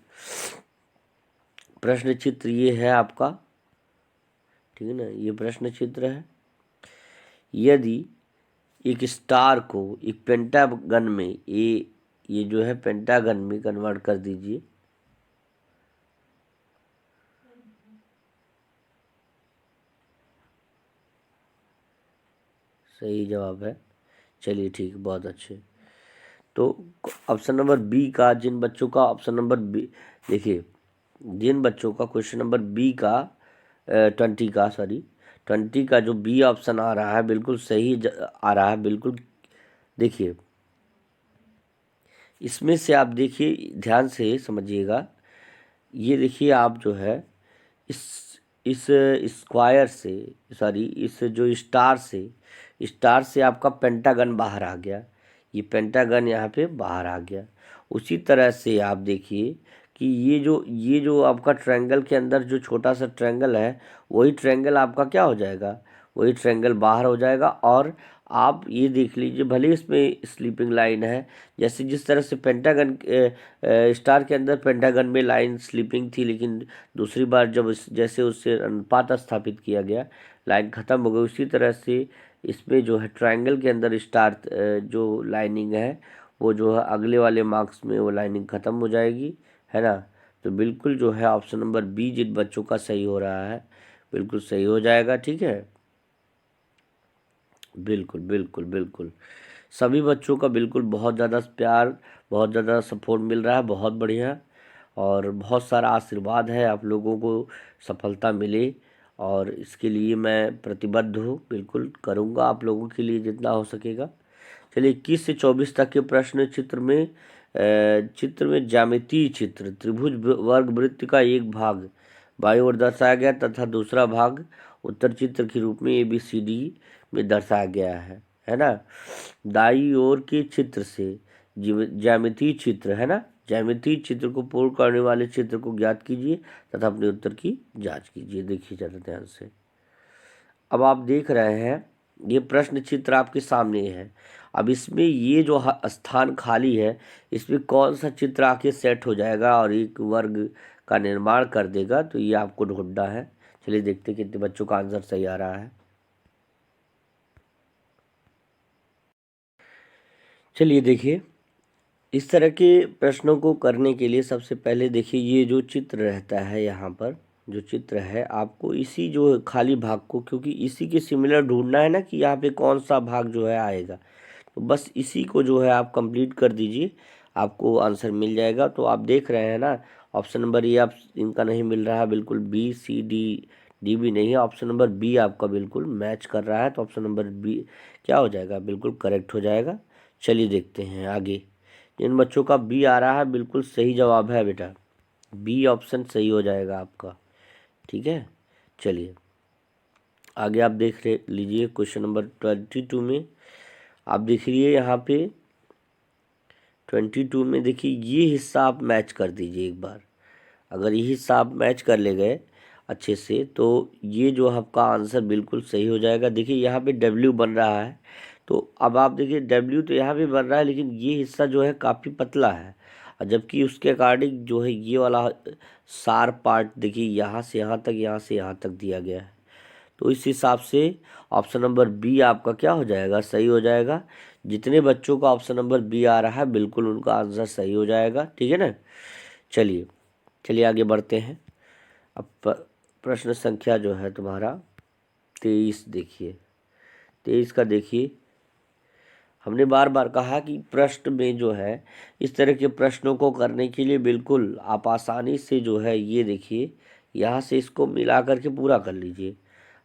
प्रश्न चित्र ये है आपका, ठीक है ना, ये प्रश्न चित्र है। यदि एक स्टार को एक पेंटागन में ये जो है पेंटागन में कन्वर्ट कर दीजिए। सही जवाब है। चलिए ठीक, बहुत अच्छे। तो ऑप्शन नंबर बी का जिन बच्चों का ऑप्शन नंबर बी, देखिए जिन बच्चों का क्वेश्चन नंबर बी का 20 का जो बी ऑप्शन आ रहा है बिल्कुल सही आ रहा है बिल्कुल। देखिए इसमें से आप देखिए ध्यान से समझिएगा, ये देखिए आप जो है इस इस स्क्वायर से, सॉरी इस जो स्टार से आपका पेंटागन बाहर आ गया, ये पेंटागन यहाँ पे बाहर आ गया। उसी तरह से आप देखिए कि ये जो आपका ट्रायंगल के अंदर जो छोटा सा ट्रायंगल है, वही ट्रायंगल आपका क्या हो जाएगा, वही ट्रायंगल बाहर हो जाएगा। और आप ये देख लीजिए भले इसमें स्लीपिंग लाइन है, जैसे जिस तरह से पेंटागन स्टार के अंदर पेंटागन में लाइन स्लीपिंग थी, लेकिन दूसरी बार जब जैसे उससे अनुपात स्थापित किया गया लाइन ख़त्म हो गई, उसी तरह से इसमें जो है ट्रायंगल के अंदर स्टार जो लाइनिंग है वो जो है अगले वाले मार्क्स में वो लाइनिंग ख़त्म हो जाएगी, है ना। तो बिल्कुल जो है ऑप्शन नंबर बी जिन बच्चों का सही हो रहा है बिल्कुल सही हो जाएगा, ठीक है। बिल्कुल बिल्कुल बिल्कुल सभी बच्चों का बिल्कुल बहुत ज़्यादा प्यार, बहुत ज़्यादा सपोर्ट मिल रहा है, बहुत बढ़िया। और बहुत सारा आशीर्वाद है आप लोगों को सफलता मिले, और इसके लिए मैं प्रतिबद्ध हूँ, बिल्कुल करूँगा आप लोगों के लिए जितना हो सकेगा। चलिए 21 से 24 तक के प्रश्न चित्र में ज्यामितीय चित्र त्रिभुज वर्ग वृत्त का एक भाग बाईं ओर दर्शाया गया तथा दूसरा भाग उत्तर चित्र के रूप में ABCD में दर्शाया गया है ना। दाईं ओर के चित्र से ज्यामितीय चित्र, है ना, ज्यामितीय चित्र को पूर्ण करने वाले चित्र को ज्ञात कीजिए तथा अपने उत्तर की जांच कीजिए। देखिए ज़्यादा ध्यान से। अब आप देख रहे हैं ये प्रश्न चित्र आपके सामने है। अब इसमें ये जो स्थान खाली है, इसमें कौन सा चित्र आके सेट हो जाएगा और एक वर्ग का निर्माण कर देगा, तो ये आपको ढूंढना है। चलिए देखते हैं कितने बच्चों का आंसर सही आ रहा है। चलिए देखिए, इस तरह के प्रश्नों को करने के लिए सबसे पहले देखिए ये जो चित्र रहता है, यहाँ पर जो चित्र है आपको इसी जो खाली भाग को, क्योंकि इसी के सिमिलर ढूंढना है ना कि यहाँ पे कौन सा भाग जो है आएगा, तो बस इसी को जो है आप कंप्लीट कर दीजिए, आपको आंसर मिल जाएगा। तो आप देख रहे हैं ना ऑप्शन नंबर ये आप इनका नहीं मिल रहा है, बिल्कुल BCD भी नहीं है, ऑप्शन नंबर बी आपका बिल्कुल मैच कर रहा है, तो ऑप्शन नंबर बी क्या हो जाएगा, बिल्कुल करेक्ट हो जाएगा। चलिए देखते हैं आगे। जिन बच्चों का बी आ रहा है बिल्कुल सही जवाब है बेटा, बी ऑप्शन सही हो जाएगा आपका, ठीक है। चलिए आगे आप देख लीजिए क्वेश्चन नंबर 22 में। आप देखिए यहाँ पे 22 में देखिए ये हिस्सा आप मैच कर दीजिए एक बार। अगर ये हिस्सा आप मैच कर ले गए अच्छे से, तो ये जो आपका आंसर बिल्कुल सही हो जाएगा। देखिए यहाँ पे W बन रहा है, तो अब आप देखिए W तो यहाँ पे बन रहा है, लेकिन ये हिस्सा जो है काफ़ी पतला है। और जबकि उसके अकॉर्डिंग जो है ये वाला शार्प पार्ट देखिए यहाँ से यहाँ तक, यहाँ से यहाँ तक दिया गया है। तो इस हिसाब से ऑप्शन नंबर बी आपका क्या हो जाएगा, सही हो जाएगा। जितने बच्चों का ऑप्शन नंबर बी आ रहा है बिल्कुल उनका आंसर सही हो जाएगा, ठीक है ना। चलिए चलिए आगे बढ़ते हैं। अब प्रश्न संख्या जो है तुम्हारा 23 देखिए। 23 का देखिए, हमने बार बार कहा कि प्रश्न में जो है इस तरह के प्रश्नों को करने के लिए बिल्कुल आप आसानी से जो है ये देखिए यहाँ से इसको मिला करके पूरा कर लीजिए,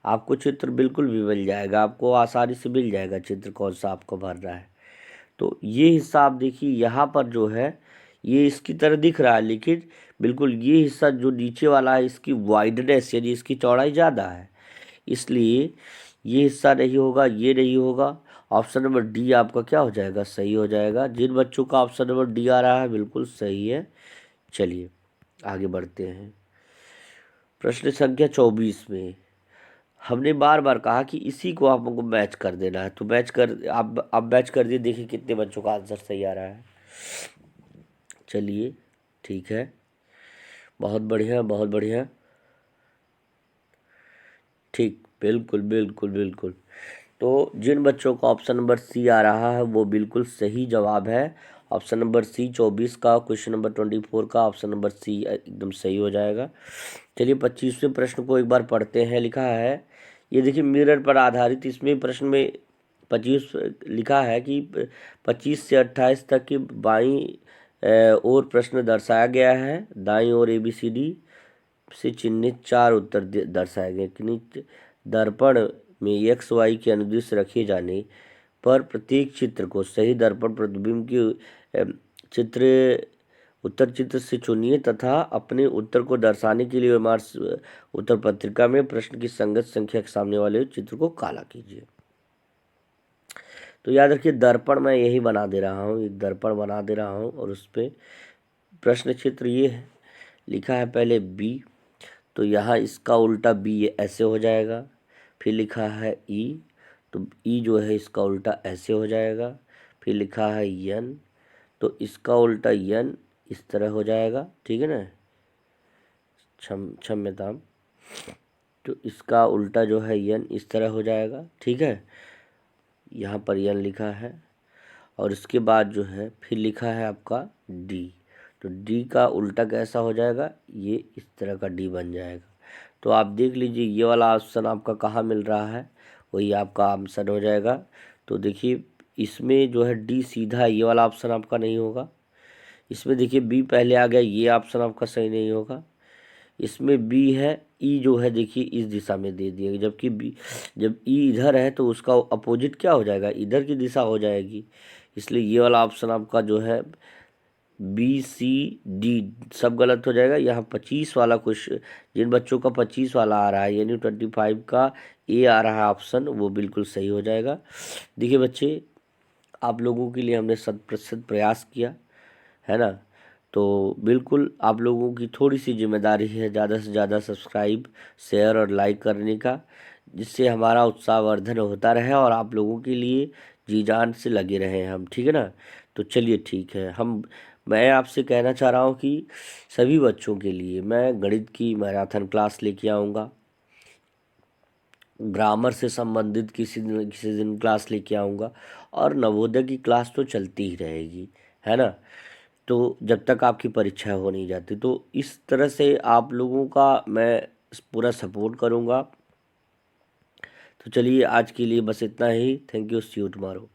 आपको चित्र बिल्कुल भी मिल जाएगा, आपको आसानी से मिल जाएगा चित्र कौन सा आपको भरना है। तो ये हिस्सा आप देखिए यहाँ पर जो है ये इसकी तरह दिख रहा है, लेकिन बिल्कुल ये हिस्सा जो नीचे वाला है इसकी वाइडनेस यानी इसकी चौड़ाई ज़्यादा है, इसलिए ये हिस्सा नहीं होगा, ये नहीं होगा। ऑप्शन नंबर डी आपका क्या हो जाएगा, सही हो जाएगा। जिन बच्चों का ऑप्शन नंबर डी आ रहा है बिल्कुल सही है। चलिए आगे बढ़ते हैं। प्रश्न संख्या 24 में हमने बार बार कहा कि इसी को आपको मैच कर देना है, तो मैच कर आप मैच कर दिए, देखिए कितने बच्चों का आंसर सही आ रहा है। चलिए ठीक है, बहुत बढ़िया बहुत बढ़िया, ठीक, बिल्कुल बिल्कुल बिल्कुल। तो जिन बच्चों का ऑप्शन नंबर सी आ रहा है वो बिल्कुल सही जवाब है। ऑप्शन नंबर सी 24 का, क्वेश्चन नंबर 24 का ऑप्शन नंबर सी एकदम सही हो जाएगा। चलिए 25वें प्रश्न को एक बार पढ़ते हैं। लिखा है, ये देखिए मिरर पर आधारित, इसमें प्रश्न में 25 लिखा है कि 25 से 28 तक की बाईं ओर प्रश्न दर्शाया गया है। दाईं ओर ABCD से चिन्हित 4 उत्तर दर्शाए गए कि दर्पण में XY के अनुदिश रखे जाने पर प्रत्येक चित्र को सही दर्पण प्रतिबिंब की चित्र उत्तर चित्र से चुनिए तथा अपने उत्तर को दर्शाने के लिए हमारे उत्तर पत्रिका में प्रश्न की संगत संख्या के सामने वाले चित्र को काला कीजिए। तो याद रखिए दर्पण मैं यही बना दे रहा हूँ, एक दर्पण बना दे रहा हूँ और उस पर प्रश्न चित्र ये है। लिखा है पहले B, तो यहाँ इसका उल्टा B ऐसे हो जाएगा। फिर लिखा है E, तो E जो है इसका उल्टा ऐसे हो जाएगा। फिर लिखा है N, तो इसका उल्टा N इस तरह हो जाएगा, ठीक है ना, क्षम्यताम। तो इसका उल्टा जो है N इस तरह हो जाएगा, ठीक है, यहाँ पर N लिखा है। और इसके बाद जो है फिर लिखा है आपका D, तो D का उल्टा कैसा हो जाएगा, ये इस तरह का D बन जाएगा। तो आप देख लीजिए ये वाला ऑप्शन आपका कहाँ मिल रहा है, वही आपका आंसर हो जाएगा। तो देखिए इसमें जो है D सीधा है, ये वाला ऑप्शन आपका नहीं होगा। इसमें देखिए B पहले आ गया, ये ऑप्शन आपका सही नहीं होगा। इसमें B है, E जो है देखिए इस दिशा में दे दिया, जबकि B जब E इधर है तो उसका अपोजिट क्या हो जाएगा, इधर की दिशा हो जाएगी। इसलिए ये वाला ऑप्शन आपका जो है BCD सब गलत हो जाएगा। यहाँ 25 वाला क्वेश्चन, जिन बच्चों का 25 वाला आ रहा है यानी 25 का A आ रहा है ऑप्शन, वो बिल्कुल सही हो जाएगा। देखिए बच्चे, आप लोगों के लिए हमने 100% प्रयास किया है ना, तो बिल्कुल आप लोगों की थोड़ी सी जिम्मेदारी है ज़्यादा से ज़्यादा सब्सक्राइब, शेयर और लाइक करने का, जिससे हमारा उत्साहवर्धन होता रहे और आप लोगों के लिए जी जान से लगे रहें हम, ठीक है ना। तो चलिए ठीक है, मैं आपसे कहना चाह रहा हूँ कि सभी बच्चों के लिए मैं गणित की मैराथन क्लास लेके आऊँगा, ग्रामर से संबंधित किसी दिन क्लास लेके आऊँगा, और नवोदय की क्लास तो चलती ही रहेगी, है ना। तो जब तक आपकी परीक्षा हो नहीं जाती, तो इस तरह से आप लोगों का मैं पूरा सपोर्ट करूँगा। तो चलिए आज के लिए बस इतना ही। Thank you, see you tomorrow.